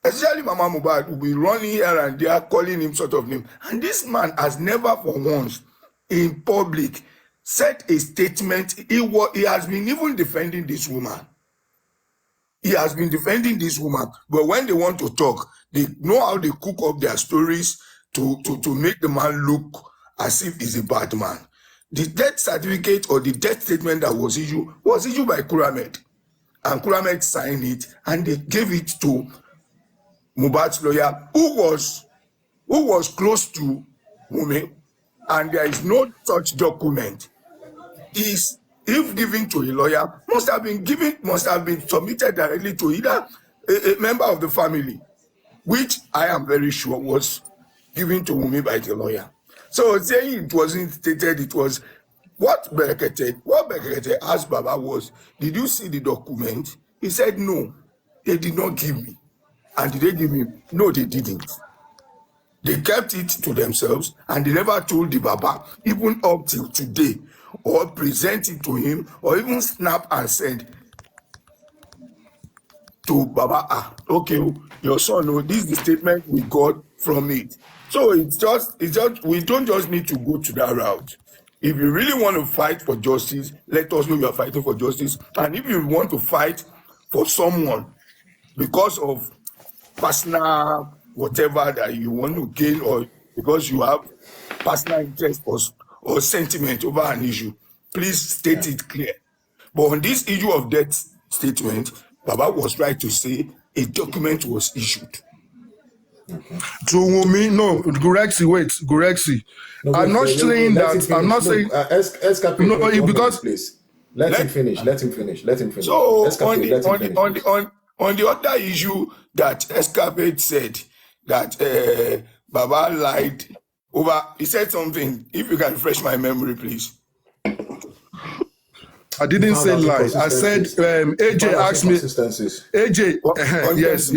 [SPEAKER 9] especially Mama Mohbad will be running here and there calling him sort of name. And this man has never for once in public said a statement. He has been even defending this woman. He has been defending this woman. But when they want to talk, they know how they cook up their stories to make the man look as if he's a bad man. The death certificate or the death statement that was issued by Akura Med. And Akura Med signed it, and they gave it to Mohbad's lawyer, who was close to Wunmi, and there is no such document. If given to a lawyer, must have been submitted directly to either a member of the family, which I am very sure was given to Wunmi by the lawyer. So saying it wasn't stated, it was what Berekete asked Baba was, did you see the document? He said, no, they did not give me. And did they give him? No, they didn't. They kept it to themselves, and they never told the Baba, even up till today, or present it to him, or even snap and send to Baba, okay, your son, this is the statement we got from it. So it's just, we don't just need to go to that route. If you really want to fight for justice, let us know you are fighting for justice. And if you want to fight for someone because of personal whatever that you want to gain, or because you have personal interest or sentiment over an issue, please state it clear. But on this issue of death statement, Baba was right to say a document was issued.
[SPEAKER 8] To Wunmi, no, Gurexi. No, I'm not saying that. I'm not saying.
[SPEAKER 3] No, because please let him finish.
[SPEAKER 9] So on the other issue that Escapade said that Baba lied over, he said something. If you can refresh my memory, please.
[SPEAKER 8] I didn't say lie. I said AJ asked me. AJ, yes.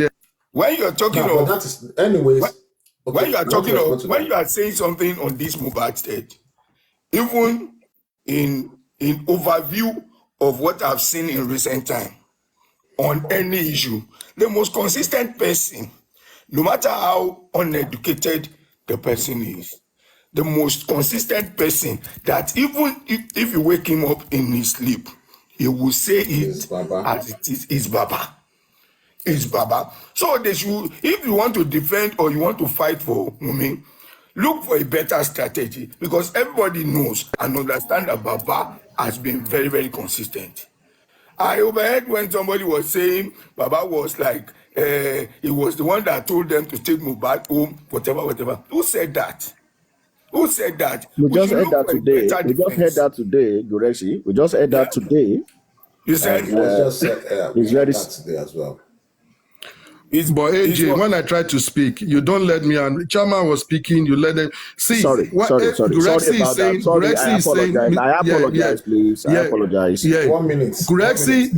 [SPEAKER 9] When you are talking of
[SPEAKER 3] that is, anyways,
[SPEAKER 9] when you are talking of, when you are saying something on this Mohbad stage, even in overview of what I've seen in recent time on any issue, the most consistent person, no matter how uneducated the person is, the most consistent person that even if you wake him up in his sleep, he will say it as it is Baba. It's Baba. So they should, if you want to defend or you want to fight for Wunmi, look for a better strategy, because everybody knows and understands that Baba has been very, very consistent. I overheard when somebody was saying Baba was like, he was the one that told them to take Mohbad home, whatever. Who said that? Who said that?
[SPEAKER 5] We just
[SPEAKER 9] should
[SPEAKER 5] heard
[SPEAKER 9] look
[SPEAKER 5] that
[SPEAKER 9] for a
[SPEAKER 5] today.
[SPEAKER 9] better
[SPEAKER 5] We just heard
[SPEAKER 9] defense.
[SPEAKER 5] that today, Gurexi. We just heard that
[SPEAKER 9] Yeah.
[SPEAKER 5] today.
[SPEAKER 9] You said
[SPEAKER 3] It was just said, we
[SPEAKER 5] It's
[SPEAKER 3] had
[SPEAKER 5] very
[SPEAKER 3] that today as well.
[SPEAKER 8] But AJ, when I try to speak, you don't let me. And Chairman was speaking, you let them see.
[SPEAKER 5] sorry
[SPEAKER 8] Gurexi
[SPEAKER 5] about
[SPEAKER 8] is
[SPEAKER 5] that.
[SPEAKER 8] saying.
[SPEAKER 5] Sorry,
[SPEAKER 8] Gurexi
[SPEAKER 5] I
[SPEAKER 8] is saying.
[SPEAKER 5] apologize. I apologize, please. I apologize.
[SPEAKER 8] Yeah.
[SPEAKER 3] 1 minute.
[SPEAKER 8] Gurexi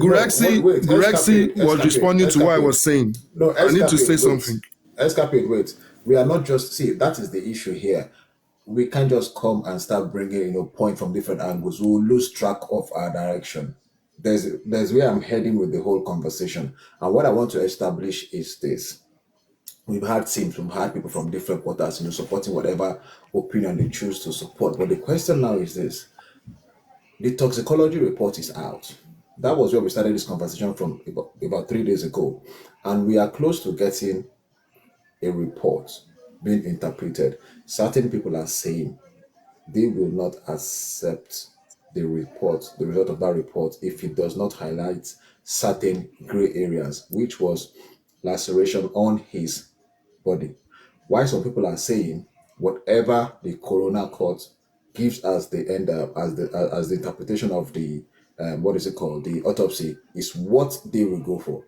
[SPEAKER 8] was responding to what I was saying.
[SPEAKER 3] No,
[SPEAKER 8] I need to say
[SPEAKER 3] wait.
[SPEAKER 8] something.
[SPEAKER 3] Escapade, wait. We are not just see. That is the issue here. We can't just come and start bringing point from different angles. We will lose track of our direction. There's where I'm heading with the whole conversation. And what I want to establish is this. We've had teams, we've had people from different quarters, supporting whatever opinion they choose to support. But the question now is this. The toxicology report is out. That was where we started this conversation from about 3 days ago. And we are close to getting a report being interpreted. Certain people are saying they will not accept the result of that report, if it does not highlight certain gray areas, which was laceration on his body. Why some people are saying whatever the coroner court gives as the end as the interpretation of the the autopsy is what they will go for.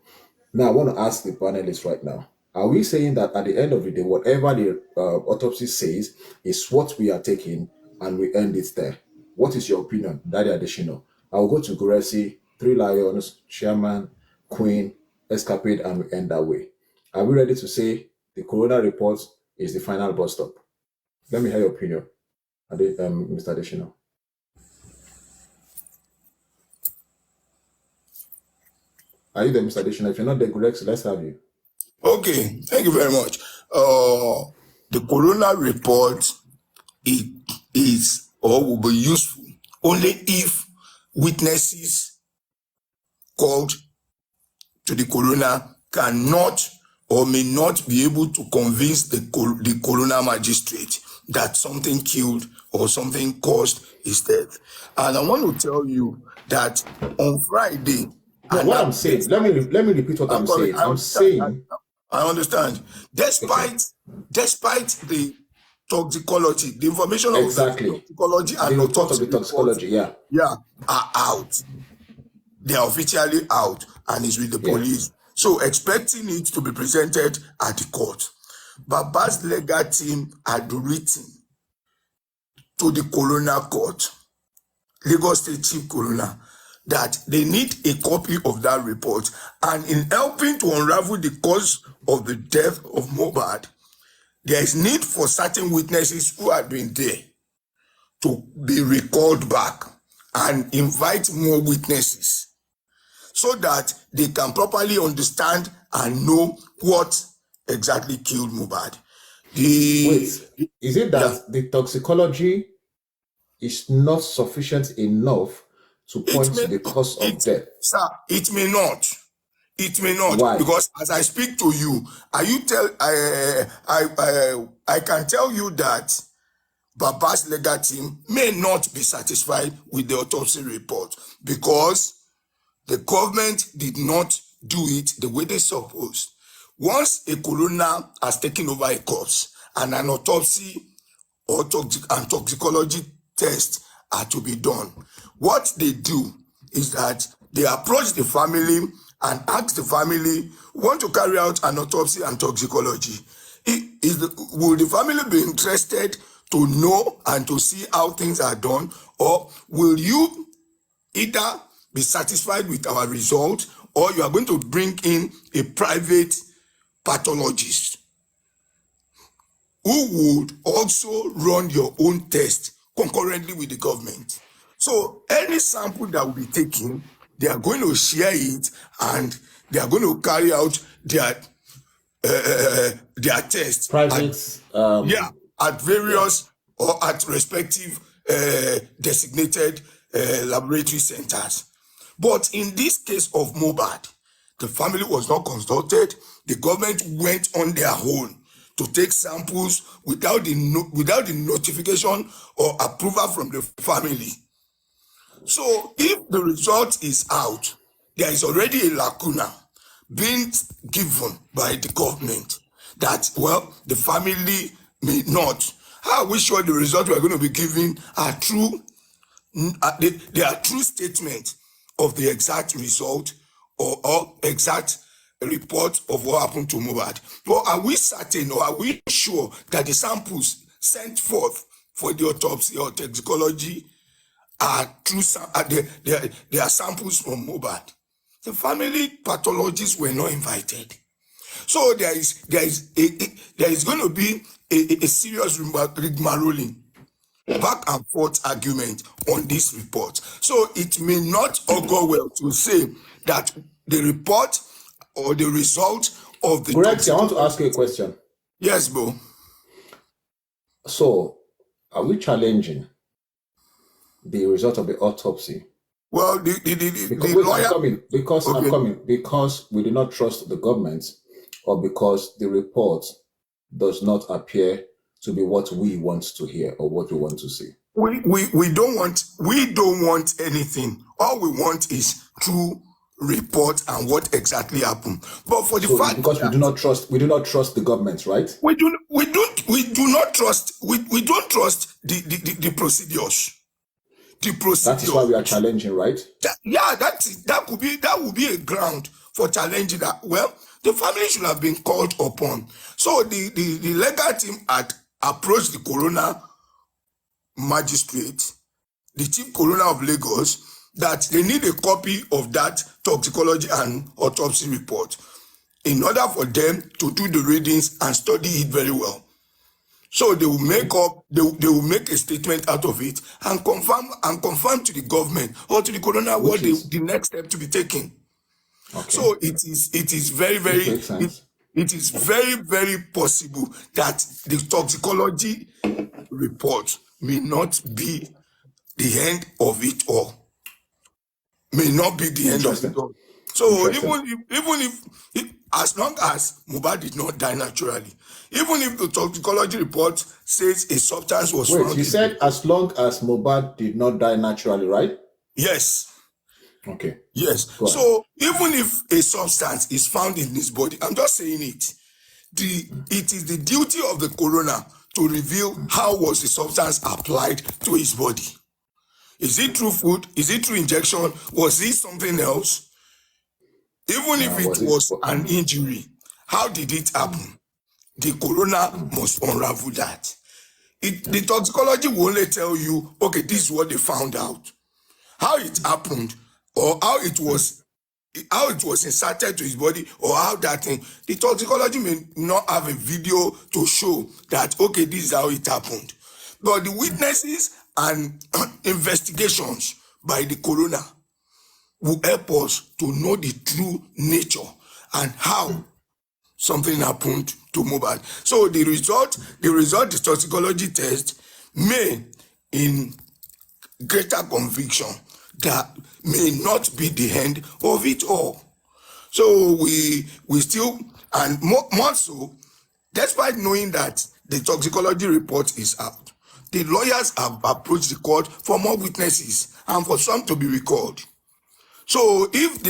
[SPEAKER 3] Now I want to ask the panelists right now, are we saying that at the end of the day, whatever the autopsy says is what we are taking and we end it there? What is your opinion, Daddy Additional? I'll go to Gurexi, 3 Lions, Chairman, Queen, Escapade, and we end that way. Are we ready to say the coroner report is the final bus stop? Let me hear your opinion, Mr. Additional. Are you there, Mr. Additional? If you're not there, Gurexi, let's have you.
[SPEAKER 9] Okay, thank you very much. The coroner report is or will be useful only if witnesses called to the coroner cannot or may not be able to convince the coroner magistrate that something killed or something caused his death. And I want to tell you that on Friday,
[SPEAKER 3] what I'm saying, let me repeat what I'm saying. I'm saying,
[SPEAKER 9] I understand. Despite the toxicology, the information
[SPEAKER 3] exactly.
[SPEAKER 9] of the toxicology and
[SPEAKER 3] the report of the toxicology,
[SPEAKER 9] are out. They are officially out and is with the police. So expecting it to be presented at the court. Baba's legal team had written to the coroner court, Lagos State Chief Coroner, that they need a copy of that report. And in helping to unravel the cause of the death of Mohbad, there is need for certain witnesses who have been there to be recalled back and invite more witnesses so that they can properly understand and know what exactly killed Mohbad.
[SPEAKER 3] Is it that the toxicology is not sufficient enough to point to the cause of death?
[SPEAKER 9] Sir, it may not. It may not.
[SPEAKER 3] Why?
[SPEAKER 9] Because as I speak to you, I can tell you that Baba's legal team may not be satisfied with the autopsy report because the government did not do it the way they supposed. Once a coroner has taken over a corpse and an autopsy or toxicology test are to be done, what they do is that they approach the family and ask the family, want to carry out an autopsy and toxicology. Will the family be interested to know and to see how things are done, or will you either be satisfied with our result, or you are going to bring in a private pathologist who would also run your own test concurrently with the government? So any sample that will be taken, they are going to share it and they are going to carry out their tests at various or at respective designated laboratory centers. But in this case of Mohbad, the family was not consulted. The government went on their own to take samples without the notification or approval from the family. So if the result is out there is already a lacuna being given by the government that, well, the family may not. How are we sure the results we are going to be giving are true? They are true statements of the exact result or exact report of what happened to Mohbad. But are we certain or are we sure that the samples sent forth for the autopsy or toxicology are true? They are samples from Mohbad. The family pathologists were not invited. So there is going to be a serious rigmarole, back and forth argument on this report. So it may not augur well to say that the report or the result of the...
[SPEAKER 3] Greg, I want to ask you a question.
[SPEAKER 9] Yes, Bo.
[SPEAKER 3] So, are we challenging the result of the autopsy?
[SPEAKER 9] Well, the lawyer...
[SPEAKER 3] Because we do not trust the government, or because the report does not appear to be what we want to hear or what we want to see.
[SPEAKER 9] We don't want anything. All we want is true report and what exactly happened. But for the fact
[SPEAKER 3] because we do not trust the government, right?
[SPEAKER 9] We don't trust the procedures.
[SPEAKER 3] That is why we are challenging, right?
[SPEAKER 9] That would be a ground for challenging that. Well, the family should have been called upon. So the legal team had approached the coroner magistrate, the chief coroner of Lagos, that they need a copy of that toxicology and autopsy report in order for them to do the readings and study it very well. So they will they will make a statement out of it and confirm to the government or to the coroner what the next step to be taken. Okay. So it is very, very it is very, very possible that the toxicology report may not be the end of it all. May not be the end of it all. So even if as long as Mohbad did not die naturally, even if the toxicology report says a substance was found.
[SPEAKER 3] Wait, you said as long as Mohbad did not die naturally, right?
[SPEAKER 9] Yes.
[SPEAKER 3] Okay.
[SPEAKER 9] Yes. So even if a substance is found in his body, I'm just saying it. It is the duty of the coroner to reveal how was the substance applied to his body. Is it through food? Is it through injection? Was it something else? Even if it was an injury, how did it happen? The coroner must unravel that. The toxicology will only tell you, okay, this is what they found out. How it happened, or how it was inserted to his body, or how that thing. The toxicology may not have a video to show that, okay, this is how it happened. But the witnesses and investigations by the coroner will help us to know the true nature and how something happened to Mohbad. So the result, the toxicology test may, in greater conviction, that may not be the end of it all. So we still, and more so, despite knowing that the toxicology report is out, the lawyers have approached the court for more witnesses and for some to be recalled. So if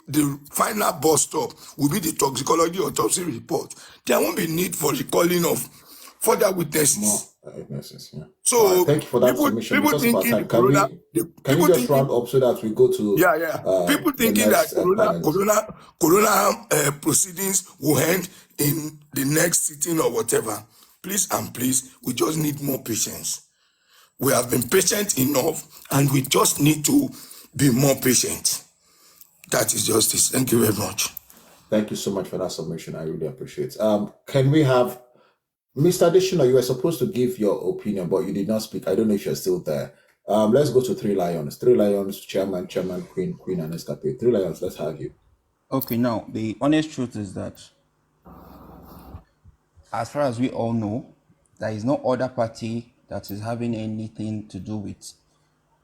[SPEAKER 9] the final bus stop will be the toxicology autopsy report, there won't be need for recalling of further witnesses.
[SPEAKER 3] More witnesses, yeah.
[SPEAKER 9] So
[SPEAKER 3] thank you for that submission. Because of our time, can we just round up so that we go to
[SPEAKER 9] people thinking that corona proceedings will end in the next sitting or whatever. Please and please, we just need more patience. We have been patient enough, and we just need to be more patient. That is justice. Thank you very much.
[SPEAKER 3] Thank you so much for that submission. I really appreciate it. Can we have Mr. Additional? You were supposed to give your opinion, but you did not speak. I don't know if you're still there. Let's go to Three Lions. Three Lions, chairman, queen, and escape. Three Lions, let's have you.
[SPEAKER 2] Okay, now, the honest truth is that as far as we all know, there is no other party that is having anything to do with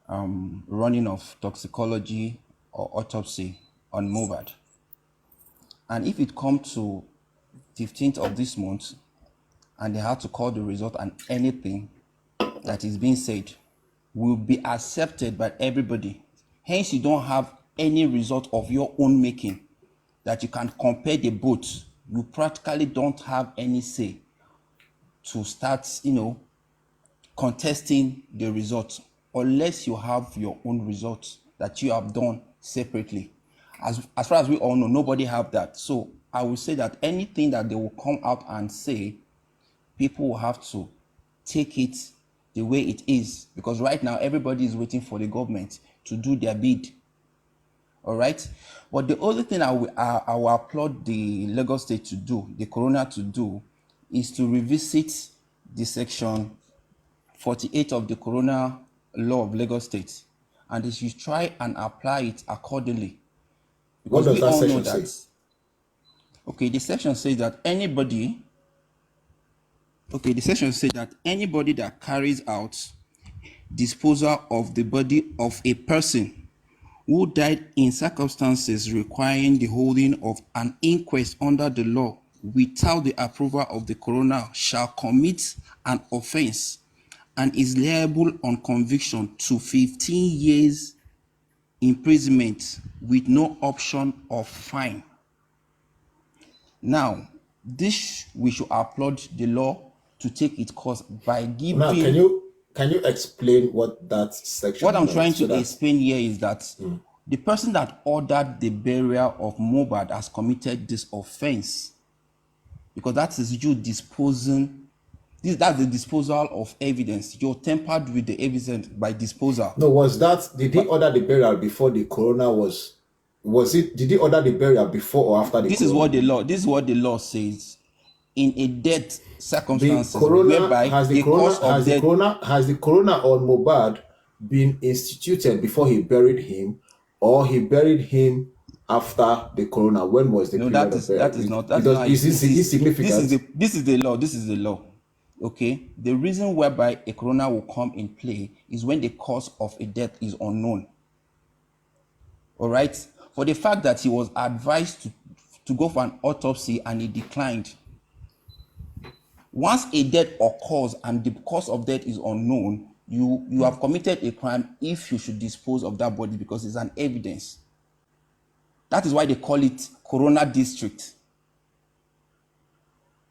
[SPEAKER 2] running of toxicology or autopsy on Mohbad. And if it comes to 15th of this month, and they have to call the result, and anything that is being said will be accepted by everybody. Hence, you don't have any result of your own making that you can compare the both, you practically don't have any say to start, contesting the result, unless you have your own results that you have done separately. As far as we all know, nobody have that. So I will say that anything that they will come out and say, people will have to take it the way it is, because right now everybody is waiting for the government to do their bid. All right, but the other thing I will applaud the Lagos State to do, the coroner to do, is to revisit the section 48 of the Coroner Law of Lagos State, and they should try and apply it accordingly.
[SPEAKER 3] What
[SPEAKER 2] Because
[SPEAKER 3] does
[SPEAKER 2] we
[SPEAKER 3] that
[SPEAKER 2] all know
[SPEAKER 3] section
[SPEAKER 2] that.
[SPEAKER 3] say?
[SPEAKER 2] Okay, the section says that anybody. Okay, the section says that anybody that carries out disposal of the body of a person who died in circumstances requiring the holding of an inquest under the law without the approval of the coroner shall commit an offense and is liable on conviction to 15 years imprisonment with no option of fine. Now, this we should applaud the law to take its course by giving.
[SPEAKER 3] Now, can you explain what that section?
[SPEAKER 2] What I'm
[SPEAKER 3] meant
[SPEAKER 2] trying
[SPEAKER 3] so
[SPEAKER 2] to
[SPEAKER 3] that
[SPEAKER 2] explain here is that the person that ordered the burial of Mohbad has committed this offense, because that is you disposing. That's the disposal of evidence. You're tampered with the evidence by disposal.
[SPEAKER 3] No, did he order the burial before the coroner did he order the burial before or after the
[SPEAKER 2] This
[SPEAKER 3] coroner?
[SPEAKER 2] is what the law says. In a death circumstances
[SPEAKER 3] The coroner,
[SPEAKER 2] whereby
[SPEAKER 3] has the coroner on Mohbad been instituted before he buried him, or he buried him after the coroner? When was the period of burial?
[SPEAKER 2] That is not
[SPEAKER 3] Is this significant?
[SPEAKER 2] This is the law. Okay, the reason whereby a coroner will come in play is when the cause of a death is unknown. All right, for the fact that he was advised to go for an autopsy and he declined. Once a death occurs and the cause of death is unknown, you have committed a crime if you should dispose of that body, because it's an evidence. That is why they call it coroner district.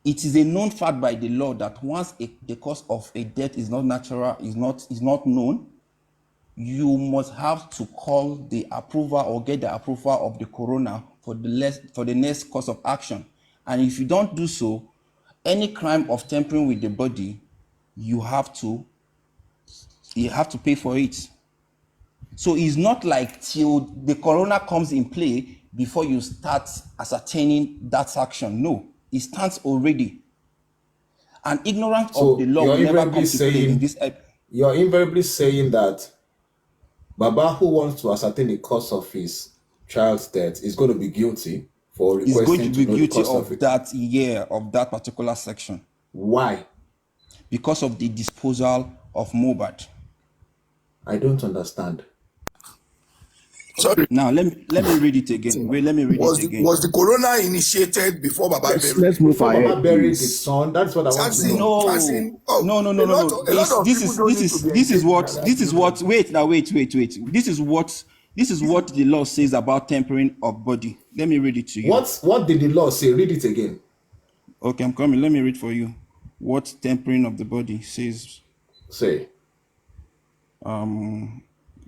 [SPEAKER 2] It is a known fact by the law that once the cause of a death is not natural, is not known, you must have to call the approval or get the approval of the coroner for the next course of action. And if you don't do so, any crime of tampering with the body, you have to pay for it. So it's not like till the coroner comes in play before you start ascertaining that action. No, it stands already. And ignorance of the law will never come to play in this.
[SPEAKER 3] You're invariably saying that Baba, who wants to ascertain the cause of his child's death, is going to be guilty for requesting
[SPEAKER 2] is going to be
[SPEAKER 3] know
[SPEAKER 2] guilty
[SPEAKER 3] the cause
[SPEAKER 2] of that of that particular section.
[SPEAKER 3] Why?
[SPEAKER 2] Because of the disposal of Mohbad.
[SPEAKER 3] I don't understand.
[SPEAKER 9] Sorry.
[SPEAKER 2] Now let me read it again. Wait, let me read it again.
[SPEAKER 9] Was the coroner initiated before Baba buried?
[SPEAKER 5] Let's move
[SPEAKER 3] Before
[SPEAKER 5] ahead.
[SPEAKER 3] Baba buried his son, that's what I want to know.
[SPEAKER 2] No. This is what. Wait. This is what the law says about tampering of body. Let me read it to you.
[SPEAKER 3] What did the law say? Read it again.
[SPEAKER 2] Okay, I'm coming. Let me read for you what tampering of the body says.
[SPEAKER 3] Say.
[SPEAKER 2] A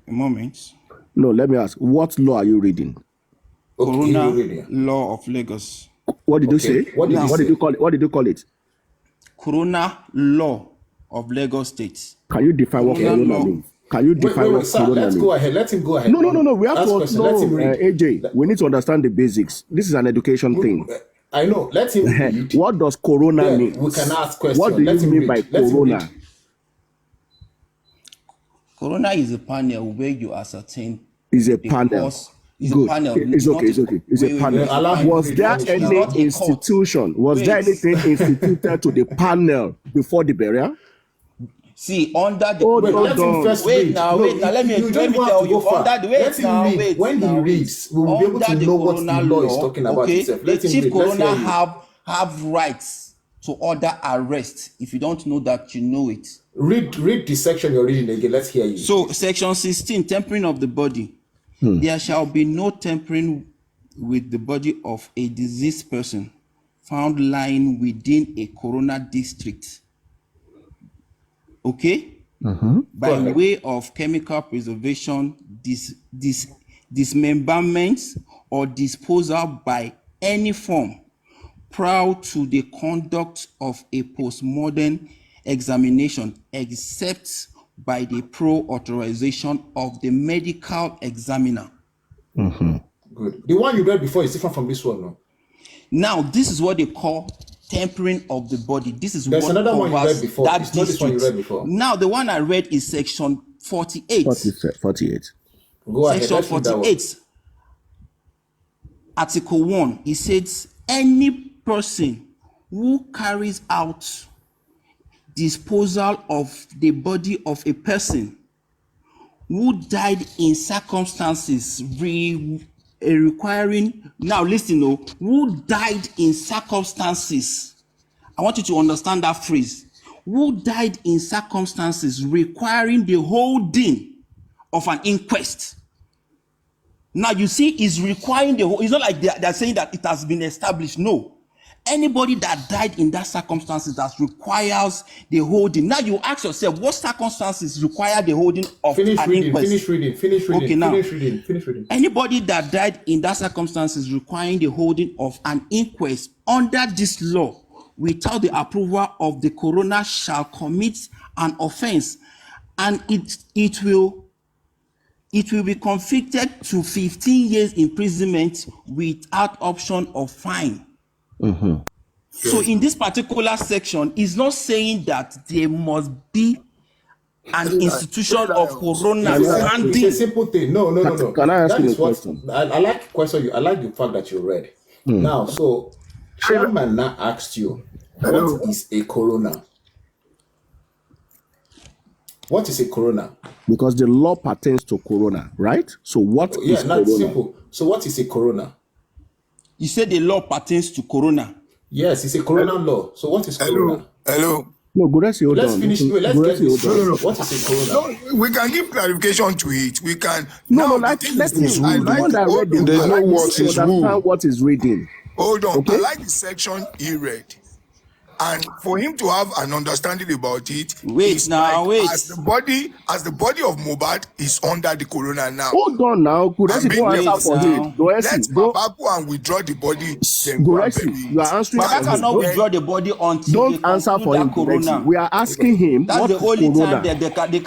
[SPEAKER 2] moment.
[SPEAKER 5] No, let me ask. What law are you reading?
[SPEAKER 2] Coroner Law of Lagos.
[SPEAKER 5] What did you say?
[SPEAKER 3] What did you call it?
[SPEAKER 5] What did you call it?
[SPEAKER 2] Coroner Law of Lagos State.
[SPEAKER 5] Can you define what corona means? Can you define what corona means?
[SPEAKER 3] Let's go ahead. Let him go ahead.
[SPEAKER 5] No. We have to AJ, we need to understand the basics. This is an education thing.
[SPEAKER 3] I know. Let him read.
[SPEAKER 5] What does corona mean?
[SPEAKER 3] We can ask questions.
[SPEAKER 5] What do you mean by corona?
[SPEAKER 2] Corona is a panel where you ascertain.
[SPEAKER 5] Is a panel.
[SPEAKER 2] It's
[SPEAKER 5] Good.
[SPEAKER 2] a panel.
[SPEAKER 5] It's okay. It's a panel. Was there any institution? Was there anything instituted to the panel before the burial?
[SPEAKER 2] See, under the
[SPEAKER 3] Wait now. Let me tell you. When he reads, we will be able to know what the law is talking about itself.
[SPEAKER 2] The chief coroner have rights to order arrest. If you don't know that, you know it.
[SPEAKER 3] Read the section you're reading again. Let's hear you.
[SPEAKER 2] So, section 16, tampering of the body. There shall be no tampering with the body of a deceased person found lying within a coroner district. Okay? By way of chemical preservation, dismemberment, or disposal by any form prior to the conduct of a postmortem examination, except by the pro-authorization of the medical examiner.
[SPEAKER 3] Good. The one you read before is different from this one, no?
[SPEAKER 2] Now, this is what they call tampering of the body. This is
[SPEAKER 3] There's
[SPEAKER 2] what
[SPEAKER 3] another one you
[SPEAKER 2] covers
[SPEAKER 3] read before.
[SPEAKER 2] that
[SPEAKER 3] It's not this one you
[SPEAKER 2] district.
[SPEAKER 3] read before.
[SPEAKER 2] Now, the one I read is section 48.
[SPEAKER 5] 48.
[SPEAKER 3] Go ahead.
[SPEAKER 2] Section
[SPEAKER 3] Let's read that one.
[SPEAKER 2] 48, Article 1, it says, any person who carries out disposal of the body of a person who died in circumstances requiring, now listen, who died in circumstances, I want you to understand that phrase, who died in circumstances requiring the holding of an inquest. Now you see, it's requiring the whole, it's not like they're saying that it has been established. No. Anybody that died in that circumstances that requires the holding. Now you ask yourself, what circumstances require the holding of an inquest?
[SPEAKER 3] Finish reading.
[SPEAKER 2] Okay, now,
[SPEAKER 3] Finish reading.
[SPEAKER 2] anybody that died in that circumstances requiring the holding of an inquest under this law without the approval of the coroner shall commit an offense, and it will be convicted to 15 years imprisonment without option of fine. So in this particular section, it's not saying that there must be an institution of coroner
[SPEAKER 3] It's a
[SPEAKER 2] standing.
[SPEAKER 3] simple thing. No.
[SPEAKER 5] Can I ask
[SPEAKER 3] That
[SPEAKER 5] you a
[SPEAKER 3] is what
[SPEAKER 5] question?
[SPEAKER 3] I like the question. I like the fact that you read. Now, so Chairman now asked you, what is a coroner? What is a coroner?
[SPEAKER 5] Because the law pertains to coroner, right? So what is
[SPEAKER 3] Not
[SPEAKER 5] coroner?
[SPEAKER 3] simple. So what is a coroner?
[SPEAKER 2] You said the law pertains to coroner.
[SPEAKER 3] Yes, it's a coroner law. So what is coroner?
[SPEAKER 9] Hello.
[SPEAKER 5] No, Guresi, hold
[SPEAKER 3] Let's
[SPEAKER 5] on.
[SPEAKER 3] finish. Wait, let's get
[SPEAKER 5] Guresi,
[SPEAKER 3] this
[SPEAKER 5] hold on.
[SPEAKER 3] straight. What is a coroner?
[SPEAKER 9] No, we can give clarification to it. We can.
[SPEAKER 5] No,
[SPEAKER 9] Now,
[SPEAKER 5] let
[SPEAKER 9] the thing
[SPEAKER 5] let
[SPEAKER 9] is,
[SPEAKER 5] me.
[SPEAKER 9] I
[SPEAKER 5] The
[SPEAKER 9] like-
[SPEAKER 5] one that read
[SPEAKER 9] hold
[SPEAKER 5] the
[SPEAKER 9] on,
[SPEAKER 8] There's
[SPEAKER 9] I
[SPEAKER 8] no
[SPEAKER 9] like the
[SPEAKER 8] what is
[SPEAKER 9] section-
[SPEAKER 8] who.
[SPEAKER 5] understand what is reading.
[SPEAKER 9] Hold on.
[SPEAKER 5] Okay.
[SPEAKER 9] I like the section he read. And for him to have an understanding about it,
[SPEAKER 2] Wait
[SPEAKER 9] it's
[SPEAKER 2] now,
[SPEAKER 9] like
[SPEAKER 2] wait.
[SPEAKER 9] As the body of Mohbad is under the coroner now.
[SPEAKER 5] Hold on now. Guresi,
[SPEAKER 9] And
[SPEAKER 5] go
[SPEAKER 9] being
[SPEAKER 5] answer for
[SPEAKER 2] now.
[SPEAKER 5] him.
[SPEAKER 9] Let
[SPEAKER 5] Guresi, go.
[SPEAKER 9] Baba go and withdraw the body. Then go and
[SPEAKER 5] Guresi,
[SPEAKER 9] bury it.
[SPEAKER 5] you are answering
[SPEAKER 2] Baba
[SPEAKER 5] for him.
[SPEAKER 2] cannot
[SPEAKER 5] Don't-
[SPEAKER 2] withdraw the body until
[SPEAKER 5] Don't
[SPEAKER 2] they
[SPEAKER 5] answer
[SPEAKER 2] conclude
[SPEAKER 5] for him,
[SPEAKER 2] that coroner.
[SPEAKER 5] Guresi. We are asking him
[SPEAKER 2] That's
[SPEAKER 5] what
[SPEAKER 2] the
[SPEAKER 5] is
[SPEAKER 2] only time
[SPEAKER 5] coroner.
[SPEAKER 2] that they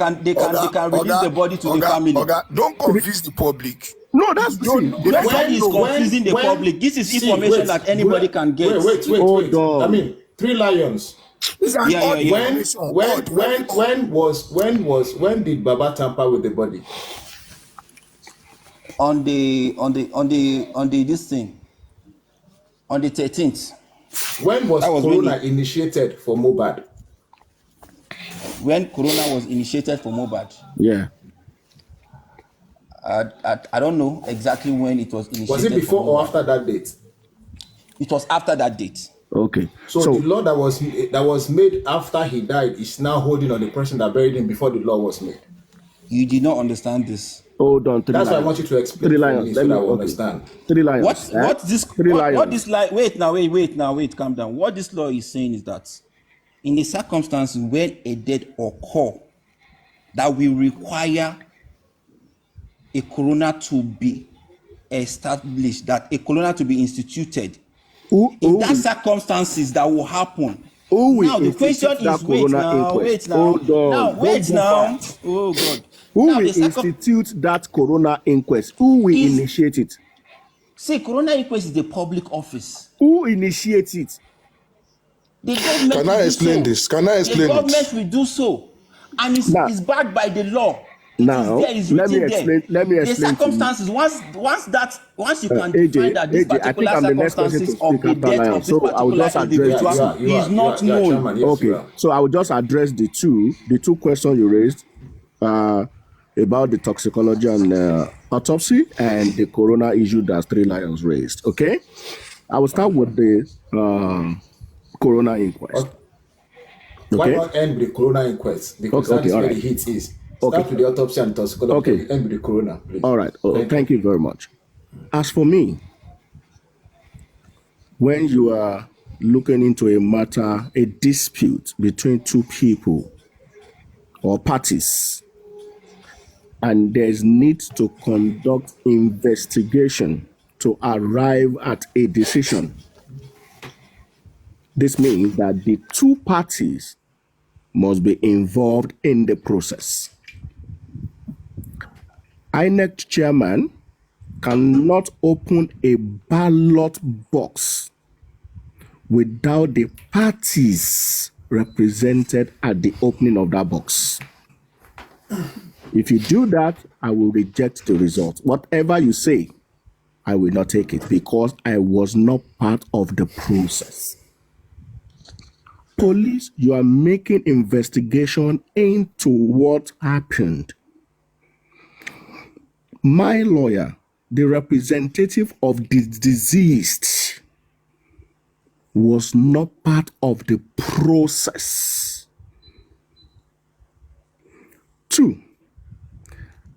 [SPEAKER 2] can release the body to the family.
[SPEAKER 9] Don't confuse the public.
[SPEAKER 5] No, that's
[SPEAKER 9] Don't-
[SPEAKER 5] see,
[SPEAKER 2] Nobody is confusing the public. This is information that anybody can get.
[SPEAKER 3] Wait.
[SPEAKER 5] Hold on.
[SPEAKER 3] I mean, 3 lions.
[SPEAKER 9] It's an
[SPEAKER 2] Yeah,
[SPEAKER 9] odd
[SPEAKER 2] yeah, yeah.
[SPEAKER 9] information.
[SPEAKER 3] When did Baba tamper with the body?
[SPEAKER 2] On this thing, on the 13th,
[SPEAKER 3] When was
[SPEAKER 2] That was
[SPEAKER 3] Corona
[SPEAKER 2] really-
[SPEAKER 3] initiated for Mohbad?
[SPEAKER 2] when corona was initiated for Mohbad.
[SPEAKER 5] yeah.
[SPEAKER 2] I don't know exactly when it was initiated.
[SPEAKER 3] Was it before
[SPEAKER 2] for
[SPEAKER 3] or
[SPEAKER 2] Mohbad.
[SPEAKER 3] after that date?
[SPEAKER 2] It was after that date.
[SPEAKER 5] Okay.
[SPEAKER 3] So,
[SPEAKER 5] So
[SPEAKER 3] the law that was made after he died is now holding on the person that buried him before the law was made.
[SPEAKER 2] You did not understand this.
[SPEAKER 5] hold on.
[SPEAKER 3] That's why I want you to explain
[SPEAKER 5] 3
[SPEAKER 3] for
[SPEAKER 5] lions.
[SPEAKER 3] me
[SPEAKER 5] Let
[SPEAKER 3] so
[SPEAKER 5] me
[SPEAKER 3] that I will
[SPEAKER 5] okay.
[SPEAKER 3] understand.
[SPEAKER 5] 3 lions.
[SPEAKER 2] What this
[SPEAKER 5] 3 lions.
[SPEAKER 2] what this like? Wait, calm down. What this law is saying is that in the circumstances when a death occur, that will require a coroner to be established, that a coroner to be instituted. In that circumstances that will happen.
[SPEAKER 5] Who will
[SPEAKER 2] Now the question
[SPEAKER 5] institute that
[SPEAKER 2] is wait
[SPEAKER 5] coroner
[SPEAKER 2] now,
[SPEAKER 5] inquest?
[SPEAKER 2] wait now.
[SPEAKER 5] Hold on.
[SPEAKER 2] Now wait
[SPEAKER 5] Don't go
[SPEAKER 2] now.
[SPEAKER 5] fast.
[SPEAKER 2] Oh God.
[SPEAKER 5] Who
[SPEAKER 2] Now,
[SPEAKER 5] will
[SPEAKER 2] the circum-
[SPEAKER 5] institute that coroner inquest? Who will
[SPEAKER 2] Is-
[SPEAKER 5] initiate it?
[SPEAKER 2] See, coroner inquest is the public office.
[SPEAKER 5] Who initiates it?
[SPEAKER 2] The government
[SPEAKER 8] Can
[SPEAKER 2] will
[SPEAKER 8] I
[SPEAKER 2] do
[SPEAKER 8] explain
[SPEAKER 2] so.
[SPEAKER 8] this? Can I explain
[SPEAKER 2] The government
[SPEAKER 8] it?
[SPEAKER 2] will do so, and
[SPEAKER 5] Now-
[SPEAKER 2] it's backed by the law. It
[SPEAKER 5] Now,
[SPEAKER 2] is there, it's
[SPEAKER 5] let me
[SPEAKER 2] written there.
[SPEAKER 5] explain- let me
[SPEAKER 2] The
[SPEAKER 5] explain to you.
[SPEAKER 2] circumstances. Once you can
[SPEAKER 5] AJ,
[SPEAKER 2] find that this
[SPEAKER 5] AJ, I think
[SPEAKER 2] particular
[SPEAKER 5] I'm the next person to
[SPEAKER 2] circumstances
[SPEAKER 5] speak
[SPEAKER 2] of the
[SPEAKER 5] after
[SPEAKER 2] death
[SPEAKER 5] Lion,
[SPEAKER 2] of this
[SPEAKER 5] so I will
[SPEAKER 2] particular
[SPEAKER 5] just address
[SPEAKER 2] individual
[SPEAKER 5] this.
[SPEAKER 2] is not known.
[SPEAKER 3] Chairman, yes, you
[SPEAKER 5] Okay,
[SPEAKER 3] are.
[SPEAKER 5] so I will just address the two questions you raised about the toxicology and autopsy and the coroner issue that 3 lions raised. Okay, I will start with the coroner inquest.
[SPEAKER 3] Why
[SPEAKER 5] Okay.
[SPEAKER 3] not end with the Corona inquest? Because
[SPEAKER 5] Okay,
[SPEAKER 3] that is
[SPEAKER 5] all
[SPEAKER 3] where
[SPEAKER 5] right.
[SPEAKER 3] the heat is. Start with the autopsy and toxicology.
[SPEAKER 5] Okay.
[SPEAKER 3] End with the corona, please.
[SPEAKER 5] All right. Oh, thank you very much. As for me, when you are looking into a matter, a dispute between two people or parties, and there's need to conduct investigation to arrive at a decision, this means that the two parties must be involved in the process. INEC chairman cannot open a ballot box without the parties represented at the opening of that box. If you do that, I will reject the result. Whatever you say, I will not take it because I was not part of the process. Police, you are making investigation into what happened. My lawyer, the representative of the deceased, was not part of the process. 2,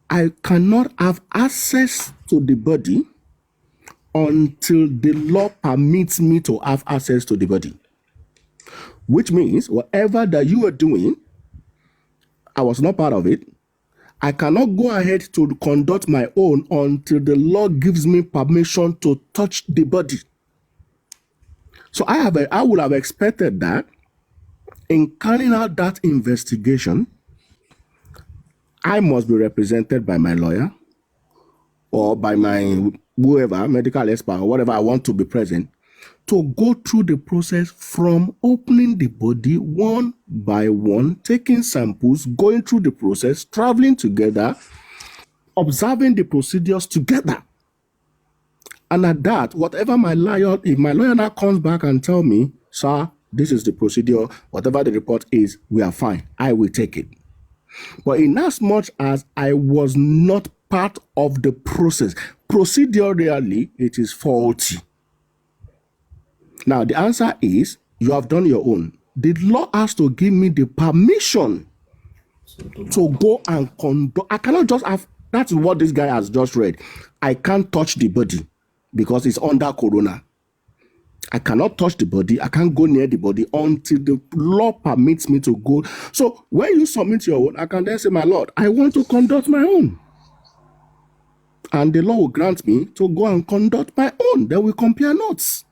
[SPEAKER 5] I cannot have access to the body until the law permits me to have access to the body. Which means whatever that you are doing, I was not part of it. I cannot go ahead to conduct my own until the law gives me permission to touch the body. So I would have expected that in carrying out that investigation, I must be represented by my lawyer or by my whoever, medical expert or whatever I want to be present, to go through the process from opening the body one by one, taking samples, going through the process, traveling together, observing the procedures together. And at that, whatever my lawyer, if my lawyer now comes back and tell me, sir, this is the procedure, whatever the report is, we are fine, I will take it. But in as much as I was not part of the process, procedurally, it is faulty. Now, the answer is, you have done your own. The law has to give me the permission to go and conduct. I cannot just have, that's what this guy has just read. I can't touch the body because it's under corona. I cannot touch the body. I can't go near the body until the law permits me to go. So when you submit your own, I can then say, my Lord, I want to conduct my own. And the law will grant me to go and conduct my own. Then we compare notes.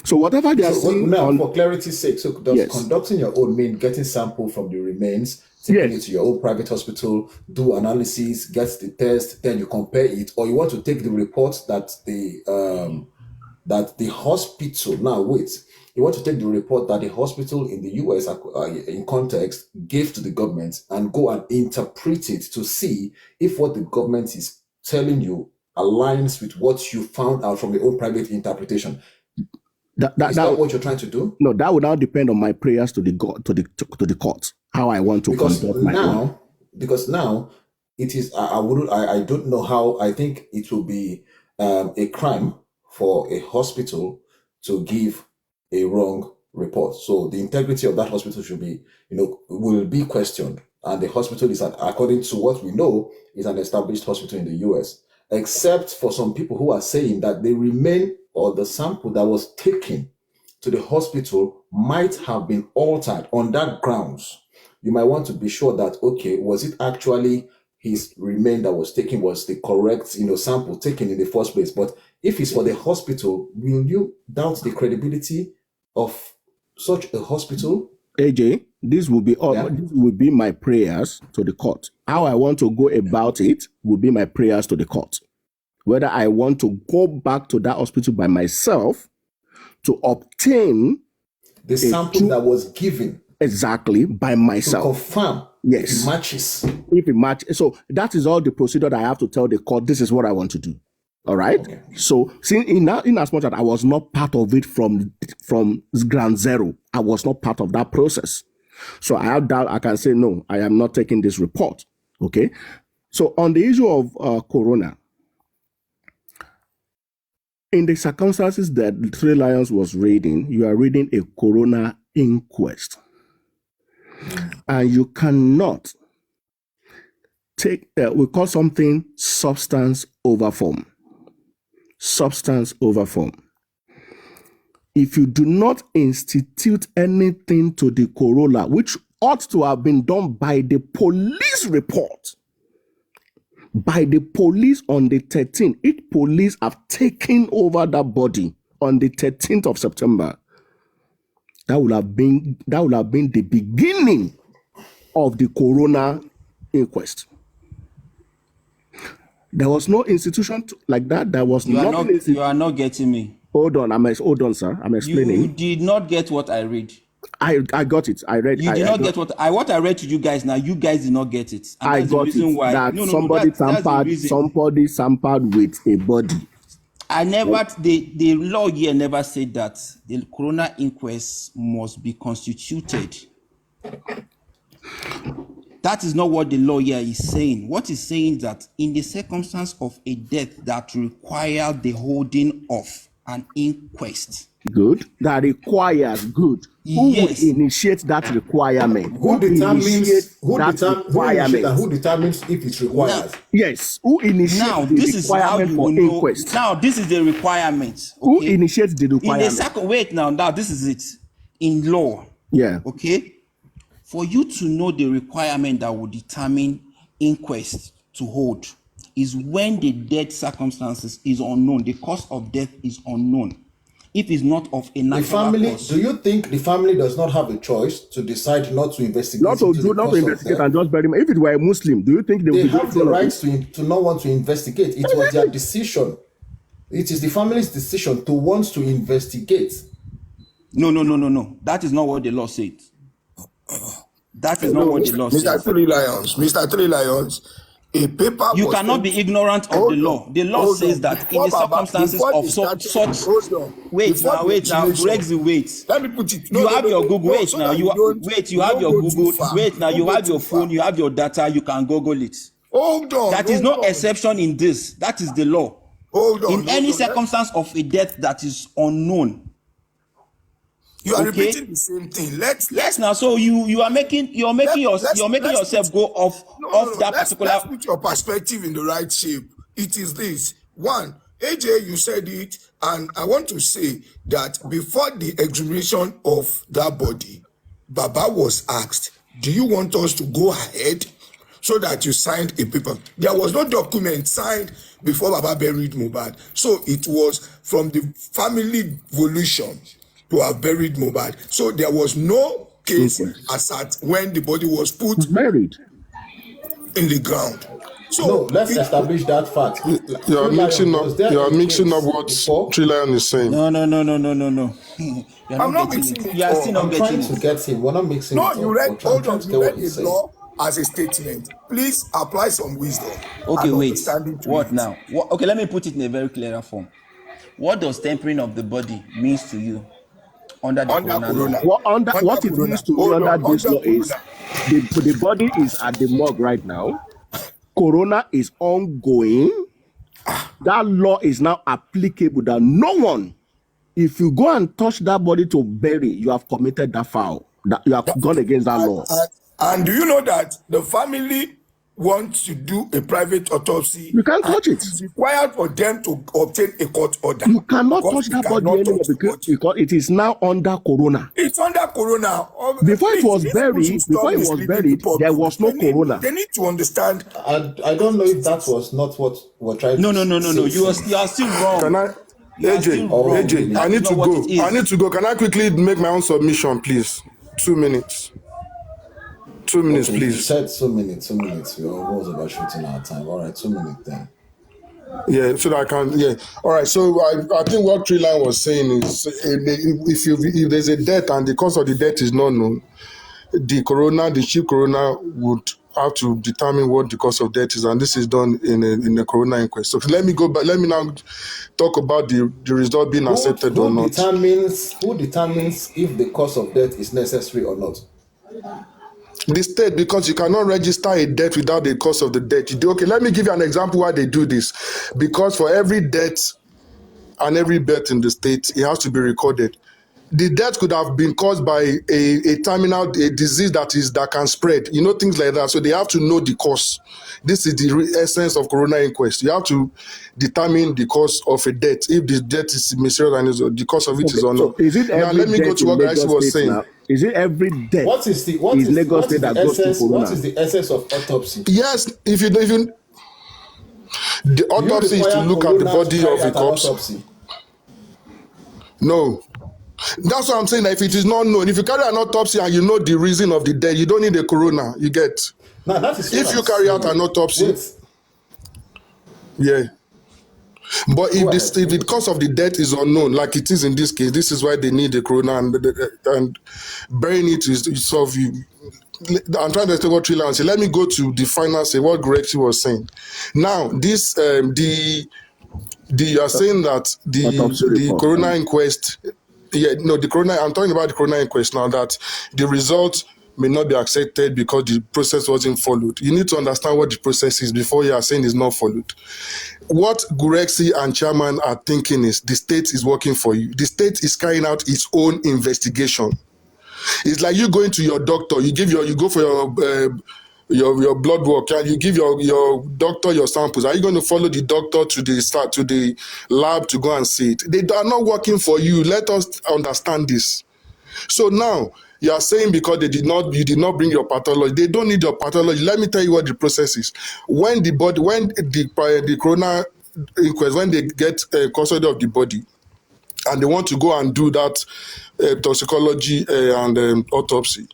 [SPEAKER 5] So whatever they are saying
[SPEAKER 3] now, for clarity's sake, so does conducting your own mean getting sample from the remains, taking it to your own private hospital, do analysis, get the test, then you compare it, or you want to take the report that the hospital, now wait, you want to take the report that the hospital in the US in context gave to the government and go and interpret it to see if what the government is telling you aligns with what you found out from your own private interpretation. Is that what you're trying to do?
[SPEAKER 5] No, that would now depend on my prayers to the God, to the court, how I want to conduct my own.
[SPEAKER 3] Because now it is, I don't know how. I think it will be a crime for a hospital to give a wrong report. So the integrity of that hospital should be, will be questioned. And the hospital is, according to what we know, is an established hospital in the US. Except for some people who are saying that they remain, or the sample that was taken to the hospital might have been altered on that grounds. You might want to be sure that, okay, was it actually his remain that was taken was the correct, sample taken in the first place? But if it's for the hospital, will you doubt the credibility of such a hospital?
[SPEAKER 5] AJ, this will be my prayers to the court. How I want to go about it will be my prayers to the court. Whether I want to go back to that hospital by myself to obtain
[SPEAKER 3] the sample that was given
[SPEAKER 5] exactly by myself.
[SPEAKER 3] To confirm if it matches.
[SPEAKER 5] If it matches. So that is all the procedure that I have to tell the court, this is what I want to do. All right. Okay. So in as much as I was not part of it from ground zero, I was not part of that process. So I have that. I can say, no, I am not taking this report. Okay. So on the issue of corona, in the circumstances that Three Lions was reading, you are reading a corona inquest. And you cannot we call something substance over form. Substance over form. If you do not institute anything to the corolla, which ought to have been done by the police report, by the police on the 13th, if police have taken over that body on the 13th of September, that would have been the beginning of the coroner inquest. There was no institution like that. There was nothing.
[SPEAKER 2] You are not getting me.
[SPEAKER 5] Hold on, sir. I'm explaining.
[SPEAKER 2] You did not get what I read.
[SPEAKER 5] I got it. I read.
[SPEAKER 2] You did not get what I read to you guys. Now you guys did not get it. And
[SPEAKER 5] I got it.
[SPEAKER 2] Why.
[SPEAKER 5] That
[SPEAKER 2] no,
[SPEAKER 5] somebody tampered with a body.
[SPEAKER 2] I never. The law here never said that the coroner inquest must be constituted. That is not what the law here is saying. What is saying is that in the circumstance of a death that requires the holding of an inquest.
[SPEAKER 5] Good. That requires good. Who will initiate that requirement?
[SPEAKER 3] Who determines if it requires?
[SPEAKER 5] Yes. Who initiates the requirement for inquest?
[SPEAKER 2] Now, this is the requirement. Okay?
[SPEAKER 5] Who initiates the requirement?
[SPEAKER 2] In the second, wait now, this is it. In law.
[SPEAKER 5] Yeah.
[SPEAKER 2] Okay? For you to know the requirement that will determine inquest to hold is when the death circumstances is unknown, the cause of death is unknown. If it's not of a natural cause.
[SPEAKER 3] Do you think the family does not have a choice to decide not to investigate?
[SPEAKER 5] Not to investigate and just bury him. If it were a Muslim, do you think they would
[SPEAKER 3] have the right to not want to investigate? It was their decision. It is the family's decision to want to investigate.
[SPEAKER 2] No. That is not what the law said. That is not what the law says.
[SPEAKER 9] Mr. Three Lions, a paper.
[SPEAKER 2] You cannot be ignorant of the law. The law says that in the circumstances of such. Wait now, Brexit, wait.
[SPEAKER 9] Let me put it.
[SPEAKER 2] You have your Google. Wait now, you have your Google. Wait now, you have your phone. You have your data. You can Google it.
[SPEAKER 9] Hold on.
[SPEAKER 2] That is no exception in this. That is the law.
[SPEAKER 9] Hold on.
[SPEAKER 2] In any circumstance of a death that is unknown.
[SPEAKER 9] You are repeating the same thing.
[SPEAKER 2] Yes, now. So you are making yourself go off that particular.
[SPEAKER 9] Let's put your perspective in the right shape. It is this one. AJ, you said it, and I want to say that before the exhumation of that body, Baba was asked, "Do you want us to go ahead?" So that you signed a paper. There was no document signed before Baba buried Mohbad. So it was from the family volition to have buried Mohbad. So there was no case as at when the body was put
[SPEAKER 5] buried
[SPEAKER 9] in the ground. So
[SPEAKER 3] no, let's establish that fact.
[SPEAKER 8] You are mixing up what Three Lion is saying.
[SPEAKER 2] No.
[SPEAKER 9] I'm not mixing it.
[SPEAKER 2] You are still not getting
[SPEAKER 3] to get him. We're not mixing
[SPEAKER 9] no,
[SPEAKER 3] it.
[SPEAKER 9] You read the law as a statement. Please apply some wisdom.
[SPEAKER 2] Okay, wait. What now? Okay, let me put it in a very clearer form. What does tempering of the body means to you? Under corona.
[SPEAKER 5] What it means to me under this law is the body is at the morgue right now. Corona is ongoing. That law is now applicable that no one, if you go and touch that body to bury, you have committed that foul. That you have gone against that law.
[SPEAKER 9] And do you know that the family wants to do a private autopsy?
[SPEAKER 5] You can't touch it.
[SPEAKER 9] It's required for them to obtain a court order.
[SPEAKER 5] You cannot touch that body anymore because it is now under corona.
[SPEAKER 9] It's under corona.
[SPEAKER 5] Before it was buried, there was no corona.
[SPEAKER 9] They need to understand.
[SPEAKER 3] I don't know if that was not what we're trying to say.
[SPEAKER 2] No. You are still wrong.
[SPEAKER 8] Can I? AJ, I need to go. Can I quickly make my own submission, please? 2 minutes. 2 minutes, please.
[SPEAKER 3] You said 2 minutes. We're almost about shooting our time. All right, 2 minutes then.
[SPEAKER 8] Yeah, so that I can. Yeah. All right. So I think what Three Lion was saying is, if there's a death and the cause of the death is not known, the chief coroner would have to determine what the cause of death is, and this is done in the coroner inquest. So let me go back. Let me now talk about the result being accepted or not.
[SPEAKER 3] Who determines if the cause of death is necessary or not?
[SPEAKER 8] The state, because you cannot register a death without the cause of the death. Okay, let me give you an example why they do this. Because for every death and every birth in the state, it has to be recorded. the death could have been caused by a terminal a disease that can spread, things like that. So they have to know the cause. This is the essence of coroner inquest. You have to determine the cause of a death. If the death is mysterious and the cause of it is unknown.
[SPEAKER 5] So is it
[SPEAKER 8] Now let me go to what Gracie was saying.
[SPEAKER 5] Now? Is it every death?
[SPEAKER 3] What is the essence? What is the essence of autopsy?
[SPEAKER 8] Yes, if you the autopsy is to look at the body of a corpse.
[SPEAKER 3] Autopsy?
[SPEAKER 8] No. That's what I'm saying. That if it is not known, if you carry an autopsy and you know the reason of the death, you don't need a coroner. You get.
[SPEAKER 3] Now, that is
[SPEAKER 8] if you carry out an autopsy, yeah. But if the cause of the death is unknown, like it is in this case, this is why they need a coroner, and burying it is sort of you. I'm trying to explain what Trillian said. Let me go to the final say what Grexy was saying. Now, this you are saying that the coroner inquest. Yeah, no, I'm talking about the coroner inquest now, that the result may not be accepted because the process wasn't followed. You need to understand what the process is before you are saying it's not followed. What Gurexy and Chairman are thinking is the state is working for you. The state is carrying out its own investigation. It's like you going to your doctor, you go for your blood work, and you give your doctor your samples. Are you going to follow the doctor to the lab to go and see it? They are not working for you. Let us understand this. So now you are saying because you did not bring your pathology, they don't need your pathology. Let me tell you what the process is. When the coroner inquest, when they get custody of the body, and they want to go and do that toxicology and autopsy,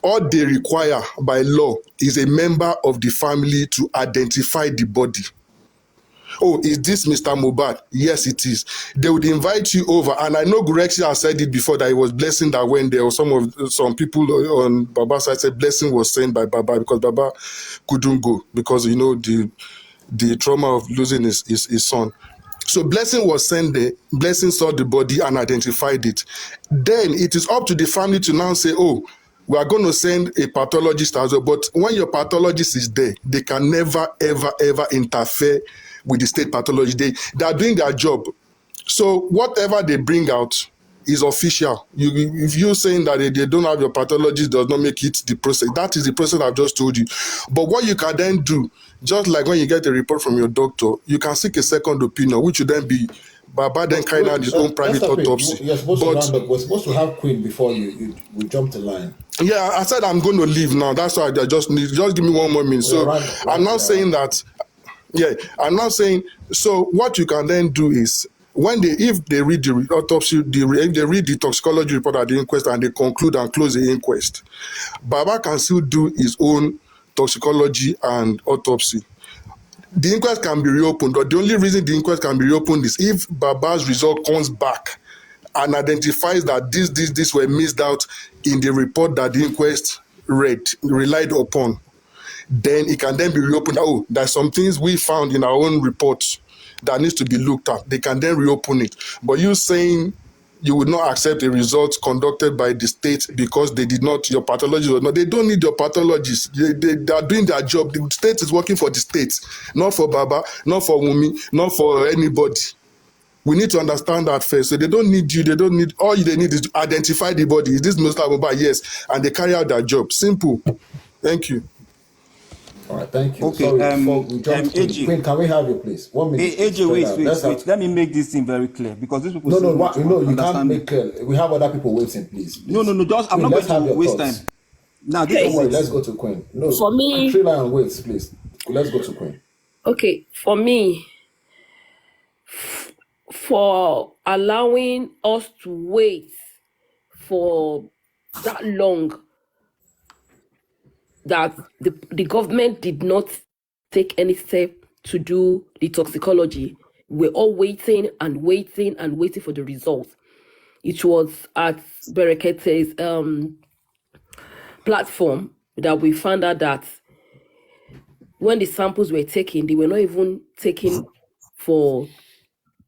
[SPEAKER 8] all they require by law is a member of the family to identify the body. Oh, is this Mr. Mohbad? Yes, it is. They would invite you over, and I know Gurexy has said it before that it was blessing that when there was some people on Baba's side said blessing was sent by Baba because Baba couldn't go because the trauma of losing his son. So blessing was sent there. Blessing saw the body and identified it. Then it is up to the family to now say, oh, we are going to send a pathologist as well. But when your pathologist is there, they can never, ever, ever interfere with the state pathology. They are doing their job. So whatever they bring out is official. If you're saying that they don't have your pathologist, does not make it the process. That is the process I've just told you. But what you can then do, just like when you get a report from your doctor, you can seek a second opinion, which would then be Baba then carrying out his own private autopsy.
[SPEAKER 3] We're supposed to have Queen before we jump the line.
[SPEAKER 8] Yeah, I said I'm going to leave now. That's why I just give me 1 more minute. So I'm not saying that. Yeah, I'm not saying. So what you can then do is if they read the autopsy, if they read the toxicology report at the inquest and they conclude and close the inquest, Baba can still do his own toxicology and autopsy. The inquest can be reopened, but the only reason the inquest can be reopened is if Baba's result comes back and identifies that this were missed out in the report that the inquest relied upon. Then it can then be reopened. Oh, there's some things we found in our own reports that needs to be looked at. They can then reopen it. But you saying you would not accept a result conducted by the state because your pathologist was not. They don't need your pathologists. They are doing their job. The state is working for the state, not for Baba, not for Wumi, not for anybody. We need to understand that first. So they don't need you. All they need is to identify the body. Is this Mr. Mohbad? Yes. And they carry out their job. Simple. Thank you.
[SPEAKER 3] All right, thank you.
[SPEAKER 2] Okay,
[SPEAKER 3] AJ, Queen, can we have you, please? 1 minute.
[SPEAKER 2] AJ, wait. Let me make this thing very clear because these people.
[SPEAKER 3] You can't make clear. We have other people waiting, please.
[SPEAKER 2] No. Just I'm not going to waste time. Now,
[SPEAKER 3] let's go to Queen. No,
[SPEAKER 7] for me,
[SPEAKER 3] 3 line waits, please. Let's go to Queen.
[SPEAKER 7] Okay, for me, for allowing us to wait for that long, that the government did not take any step to do the toxicology. We're all waiting and waiting and waiting for the results. It was at Berekete's platform that we found out that when the samples were taken, they were not even taken for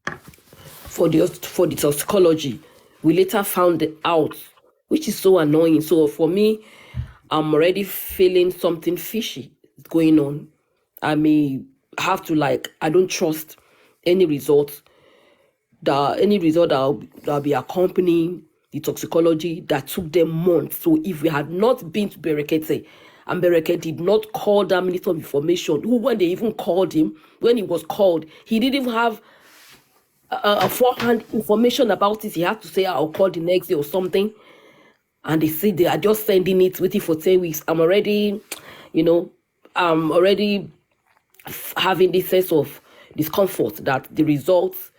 [SPEAKER 7] the toxicology. We later found it out, which is so annoying. So for me, I'm already feeling something fishy going on. I may have to I don't trust any result that'll be accompanying the toxicology that took them months. So if we had not been to Berekete, and Berekete did not call that Minister of Information, who when they even called him, when he was called, he didn't even have a forehand information about it. He had to say, I'll call the next day or something. And they say they are just sending it, waiting for 10 weeks. I'm already, having this sense of discomfort that the results,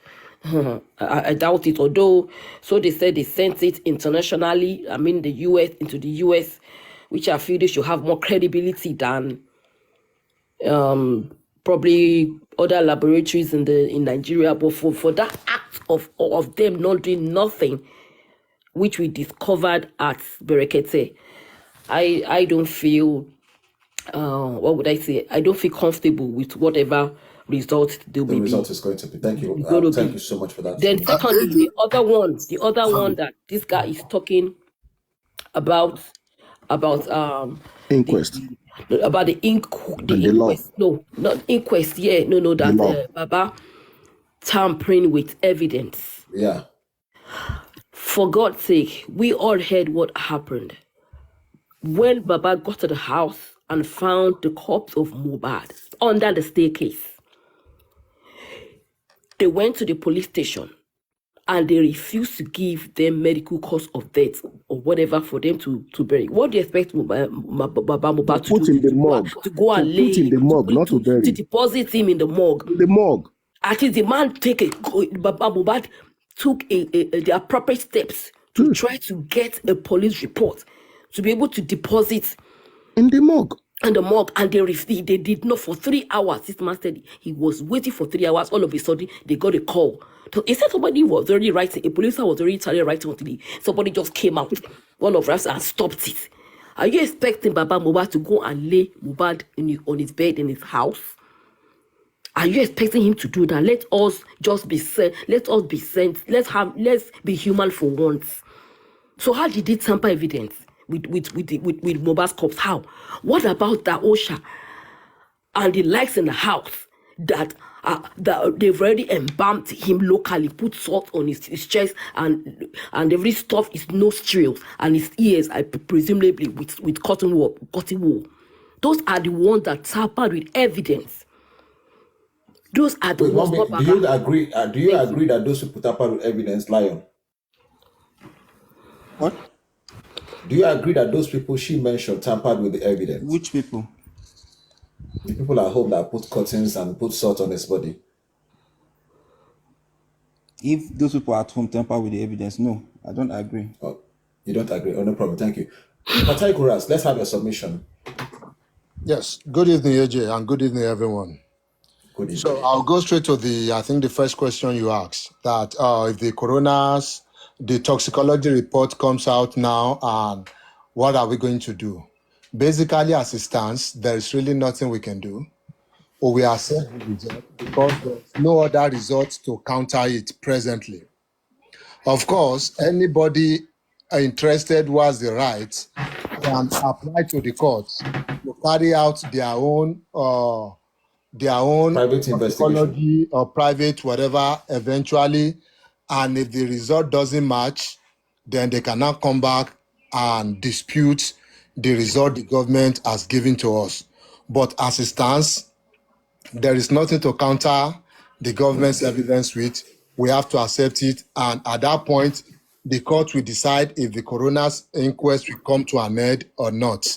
[SPEAKER 7] I doubt it. Although, so they said they sent it internationally, into the US, which I feel they should have more credibility than probably other laboratories in Nigeria. But for that act of them not doing nothing, which we discovered at Berekete, I don't feel, what would I say? I don't feel comfortable with whatever result
[SPEAKER 3] the result is going to be. Thank you. Thank you so much for that.
[SPEAKER 7] Then secondly, the other one that this guy is talking about
[SPEAKER 5] inquest.
[SPEAKER 7] About the inquest. No, not inquest. Yeah, no, that Baba tampering with evidence.
[SPEAKER 3] Yeah.
[SPEAKER 7] For God's sake, we all heard what happened when Baba got to the house and found the corpse of Mohbad under the staircase. They went to the police station and they refused to give them medical cause of death or whatever for them to bury. What do you expect Baba Mohbad to
[SPEAKER 5] put
[SPEAKER 7] do?
[SPEAKER 5] in the morgue.
[SPEAKER 7] To go and lay
[SPEAKER 5] put in the morgue, not to bury.
[SPEAKER 7] To deposit him in the morgue.
[SPEAKER 5] In the morgue.
[SPEAKER 7] At least the man Baba Mohbad took the appropriate steps to try to get a police report to be able to deposit
[SPEAKER 5] in the morgue.
[SPEAKER 7] And the morgue, and they did not for 3 hours. This man said he was waiting for 3 hours. All of a sudden, they got a call. So he said somebody was already writing, a police was already started writing until somebody just came out, one of us, and stopped it. Are you expecting Baba Mohbad to go and lay Mohbad on his bed in his house? Are you expecting him to do that? Let us just be sent. Let us be sent. Let's be human for once. So how did he tamper evidence with Mohbad's corpse? How? What about the OSHA and the likes in the house that they've already embalmed him locally, put salt on his chest and every stuff, his nostrils and his ears, presumably with cotton wool. Those are the ones that tampered with evidence. Those are the ones.
[SPEAKER 3] Do you agree? Do you agree that those people tampered with evidence, Lion?
[SPEAKER 2] What?
[SPEAKER 3] Do you agree that those people she mentioned tampered with the evidence?
[SPEAKER 2] Which people?
[SPEAKER 3] The people at home that put curtains and put salt on his body.
[SPEAKER 2] If those people at home tamper with the evidence, no, I don't agree.
[SPEAKER 3] Oh, you don't agree? Oh, no problem. Thank you. Patai Kuras, let's have your submission.
[SPEAKER 10] Yes. Good evening, AJ, and good evening, everyone.
[SPEAKER 3] Good evening.
[SPEAKER 10] So I'll go straight to the first question you asked, that if the toxicology report comes out now, and what are we going to do? Basically, as it stands, there is really nothing we can do. Or we are set with result because there's no other result to counter it presently. Of course, anybody interested who has the right can apply to the courts to carry out their own
[SPEAKER 3] private
[SPEAKER 10] toxicology or private whatever eventually. And if the result doesn't match, then they cannot come back and dispute the result the government has given to us. But as it stands, there is nothing to counter the government's evidence with. We have to accept it. And at that point, the court will decide if the coroner's inquest will come to an end or not.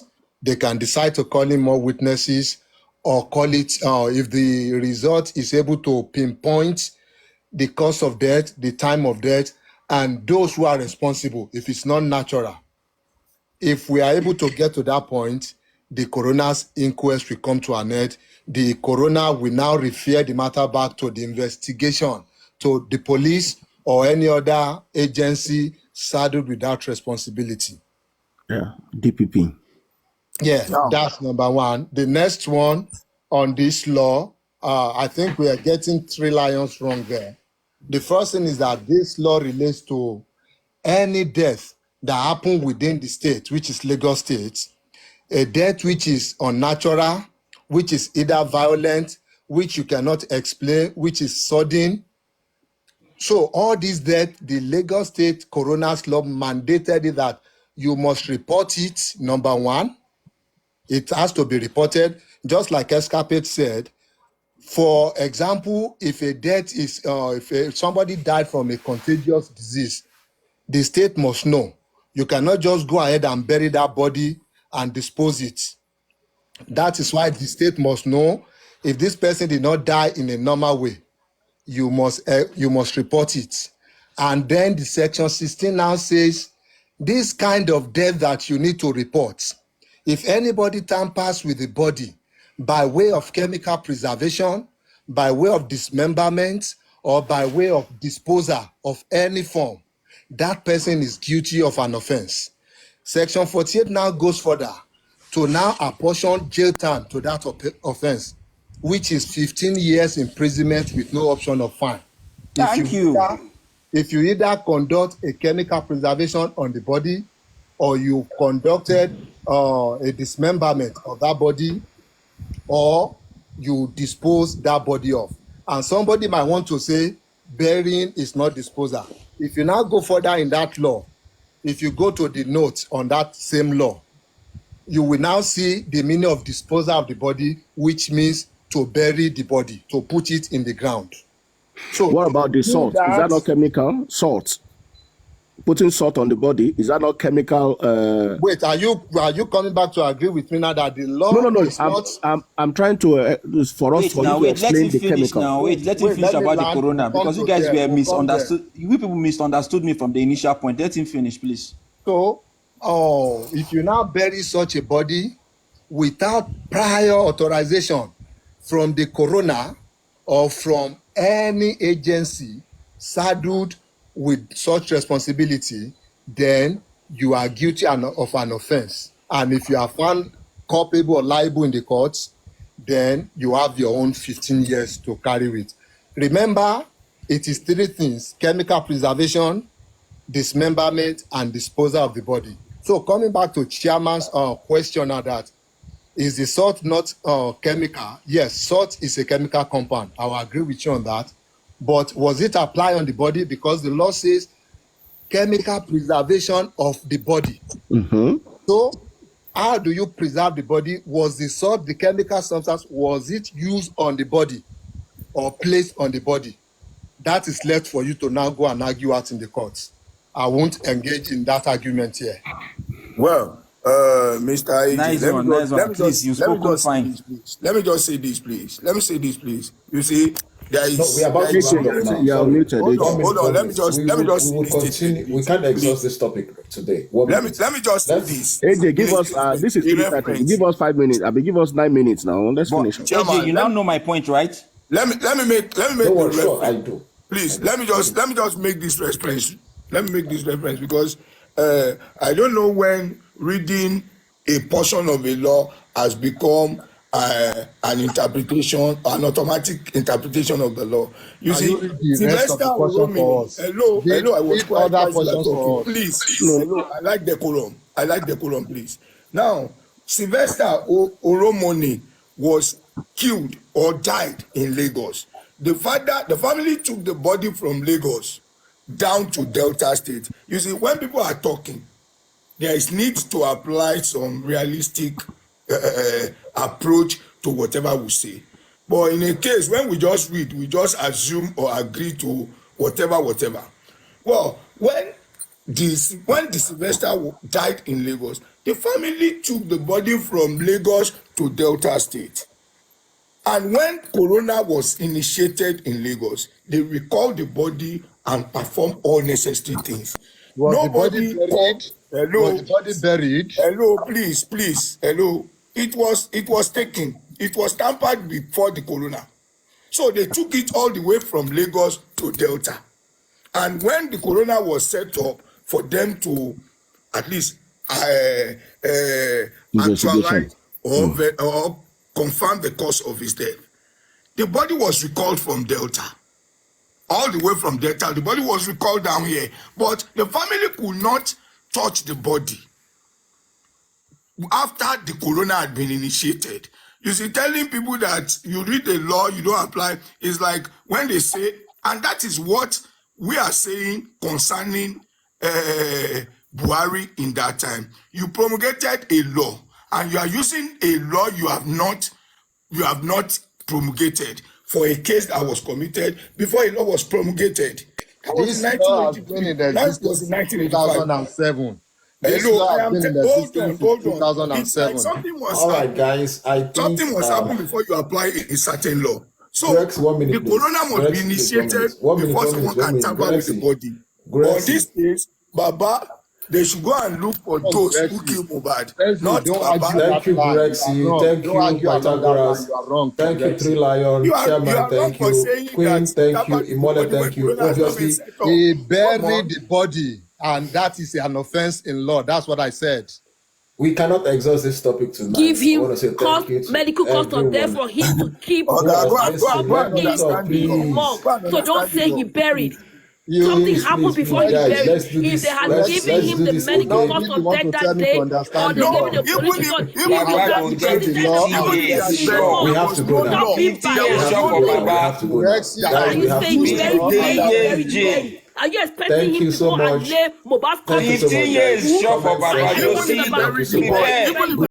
[SPEAKER 10] They can decide to call in more witnesses or call it, if the result is able to pinpoint the cause of death, the time of death, and those who are responsible, if it's not natural. If we are able to get to that point, the coroner's inquest will come to an end. The coroner will now refer the matter back to the investigation, to the police or any other agency saddled with that responsibility.
[SPEAKER 5] Yeah, DPP.
[SPEAKER 10] Yeah, that's number one. The next one on this law, I think we are getting 3 lions wrong there. The first thing is that this law relates to any death that happened within the state, which is Lagos State, a death which is unnatural, which is either violent, which you cannot explain, which is sudden. So all this death, the Lagos State coroner's law mandated it that you must report it, number one. It has to be reported, just like Escapade said. For example, if a death is, somebody died from a contagious disease, the state must know. You cannot just go ahead and bury that body and dispose it. That is why the state must know if this person did not die in a normal way. You must report it. And then the section 16 now says this kind of death that you need to report. If anybody tampers with the body by way of chemical preservation, by way of dismemberment, or by way of disposal of any form, that person is guilty of an offense. Section 48 now goes further to now apportion jail time to that offense, which is 15 years imprisonment with no option of fine.
[SPEAKER 2] Thank you.
[SPEAKER 10] If you either conduct a chemical preservation on the body, or you conducted a dismemberment of that body, or you dispose that body off. And somebody might want to say burying is not disposal. If you now go further in that law, if you go to the notes on that same law, you will now see the meaning of disposal of the body, which means to bury the body, to put it in the ground. So
[SPEAKER 5] what about the salt? Is that not chemical? Salt. Putting salt on the body, is that not chemical?
[SPEAKER 10] Wait, are you coming back to agree with me now that the law?
[SPEAKER 5] No.
[SPEAKER 10] Is
[SPEAKER 5] I'm trying to for us to explain the chemical.
[SPEAKER 2] Let him finish about the corona, because you guys were misunderstood. You people misunderstood me from the initial point. Let him finish, please.
[SPEAKER 10] So, if you now bury such a body without prior authorization from the coroner or from any agency saddled with such responsibility, then you are guilty of an offense. And if you are found culpable or liable in the courts, then you have your own 15 years to carry with. Remember, it is three things: chemical preservation, dismemberment, and disposal of the body. So coming back to Chairman's question now, that is the salt not chemical? Yes, salt is a chemical compound. I will agree with you on that. But was it applied on the body? Because the law says chemical preservation of the body.
[SPEAKER 5] Mm-hmm.
[SPEAKER 10] So how do you preserve the body? Was the salt, the chemical substance, was it used on the body or placed on the body? That is left for you to now go and argue out in the courts. I won't engage in that argument here.
[SPEAKER 9] Well, Mr. AJ, let me just say this, please. Let me say this, please. You see, there is.
[SPEAKER 3] No, we are about to
[SPEAKER 5] you're muted.
[SPEAKER 9] Hold on. Let me just.
[SPEAKER 3] We will continue. We can't exhaust this topic today.
[SPEAKER 9] Let me just say this.
[SPEAKER 5] AJ, give us. This is 3:30. Give us 5 minutes. Give us 9 minutes now. Let's finish.
[SPEAKER 2] AJ, you now know my point, right?
[SPEAKER 9] Let me make.
[SPEAKER 3] No, sure, I do.
[SPEAKER 9] Please, let me just make this reference. Let me make this reference because I don't know when reading a portion of a law has become an interpretation, an automatic interpretation of the law. You see, Sylvester Oromini. Hello, I was quite talking. Please, hello, I like decorum, please. Now, Sylvester Oromini was killed or died in Lagos. The family took the body from Lagos down to Delta State. You see, when people are talking, there is need to apply some realistic approach to whatever we say. But in a case when we just read, we just assume or agree to whatever. Well, when the Sylvester died in Lagos, the family took the body from Lagos to Delta State. And when Corona was initiated in Lagos, they recalled the body and performed all necessary things.
[SPEAKER 10] Was the body buried?
[SPEAKER 9] Hello, please. Hello. It was taken. It was tampered before the Corona. So they took it all the way from Lagos to Delta. And when the Corona was set up for them to at least actualize or confirm the cause of his death, the body was recalled from Delta. All the way from Delta, the body was recalled down here. But the family could not touch the body after the Corona had been initiated. You see, telling people that you read the law, you don't apply, is like when they say, and that is what we are saying concerning Buhari in that time, you promulgated a law, and you are using a law you have not promulgated for a case that was committed before a law was promulgated. That was
[SPEAKER 10] This law has been in existence since 2007. This law has been in existence since 2007.
[SPEAKER 9] Something was
[SPEAKER 3] All right, guys. I think
[SPEAKER 9] something was happening before you apply a certain law. So
[SPEAKER 3] Rex, 1 minute,
[SPEAKER 9] the corona
[SPEAKER 3] please.
[SPEAKER 9] must
[SPEAKER 3] Rex,
[SPEAKER 9] be
[SPEAKER 3] please,
[SPEAKER 9] initiated
[SPEAKER 3] 1 minute.
[SPEAKER 9] before someone can tamper with the body. On this case, Baba, they should go and look for those who killed Mohbad, not Baba.
[SPEAKER 3] Thank you, Grexy. Thank you, Pythagoras. Thank you, Three Lion. Chairman, thank you. Queen, thank you. Imole, thank you. Obviously,
[SPEAKER 10] he buried the body, and that is an offense in law. That's what I said.
[SPEAKER 3] we cannot exhaust this topic tonight.
[SPEAKER 7] Give
[SPEAKER 3] I
[SPEAKER 7] him
[SPEAKER 3] want to say thank you to
[SPEAKER 7] medical cost of death
[SPEAKER 3] everyone.
[SPEAKER 7] for him to keep
[SPEAKER 9] Go and
[SPEAKER 7] proper in
[SPEAKER 9] understand
[SPEAKER 7] the
[SPEAKER 9] the law.
[SPEAKER 7] morgue.
[SPEAKER 9] Go and
[SPEAKER 7] So don't
[SPEAKER 9] understand
[SPEAKER 7] say
[SPEAKER 9] the
[SPEAKER 7] he
[SPEAKER 9] law.
[SPEAKER 7] buried. Something happened before he
[SPEAKER 3] guys,
[SPEAKER 7] buried.
[SPEAKER 3] let's do
[SPEAKER 7] If
[SPEAKER 3] this.
[SPEAKER 7] they had
[SPEAKER 3] Let's
[SPEAKER 7] given him
[SPEAKER 3] do
[SPEAKER 7] the
[SPEAKER 3] this
[SPEAKER 7] medical
[SPEAKER 3] again.
[SPEAKER 7] cost
[SPEAKER 10] You
[SPEAKER 7] of
[SPEAKER 10] want
[SPEAKER 7] death
[SPEAKER 10] to
[SPEAKER 7] that
[SPEAKER 10] tell me
[SPEAKER 7] day,
[SPEAKER 10] to
[SPEAKER 7] or
[SPEAKER 10] understand
[SPEAKER 7] they
[SPEAKER 10] the
[SPEAKER 7] gave
[SPEAKER 10] law.
[SPEAKER 7] him the police record, he
[SPEAKER 9] Even
[SPEAKER 7] would have
[SPEAKER 9] if-
[SPEAKER 7] been dead
[SPEAKER 9] even
[SPEAKER 7] now.
[SPEAKER 9] if they are
[SPEAKER 7] He
[SPEAKER 9] buried,
[SPEAKER 7] won't.
[SPEAKER 3] We have to go now.
[SPEAKER 7] Not him
[SPEAKER 3] We have to
[SPEAKER 7] back.
[SPEAKER 3] go now. We have to go now.
[SPEAKER 10] Rex,
[SPEAKER 7] Are
[SPEAKER 3] Guys, we
[SPEAKER 7] you
[SPEAKER 3] have to
[SPEAKER 7] saying
[SPEAKER 3] go
[SPEAKER 7] he
[SPEAKER 3] now.
[SPEAKER 7] buried very dead? Are you expecting
[SPEAKER 3] Thank
[SPEAKER 7] him
[SPEAKER 3] you
[SPEAKER 7] to
[SPEAKER 3] so
[SPEAKER 7] go and
[SPEAKER 3] much.
[SPEAKER 7] lay Mohbad's
[SPEAKER 3] Thank you so much,
[SPEAKER 11] 15 years
[SPEAKER 3] guys.
[SPEAKER 11] short for Baba
[SPEAKER 3] Thank you.
[SPEAKER 11] Josie.
[SPEAKER 3] Thank you so much.
[SPEAKER 11] Prepare.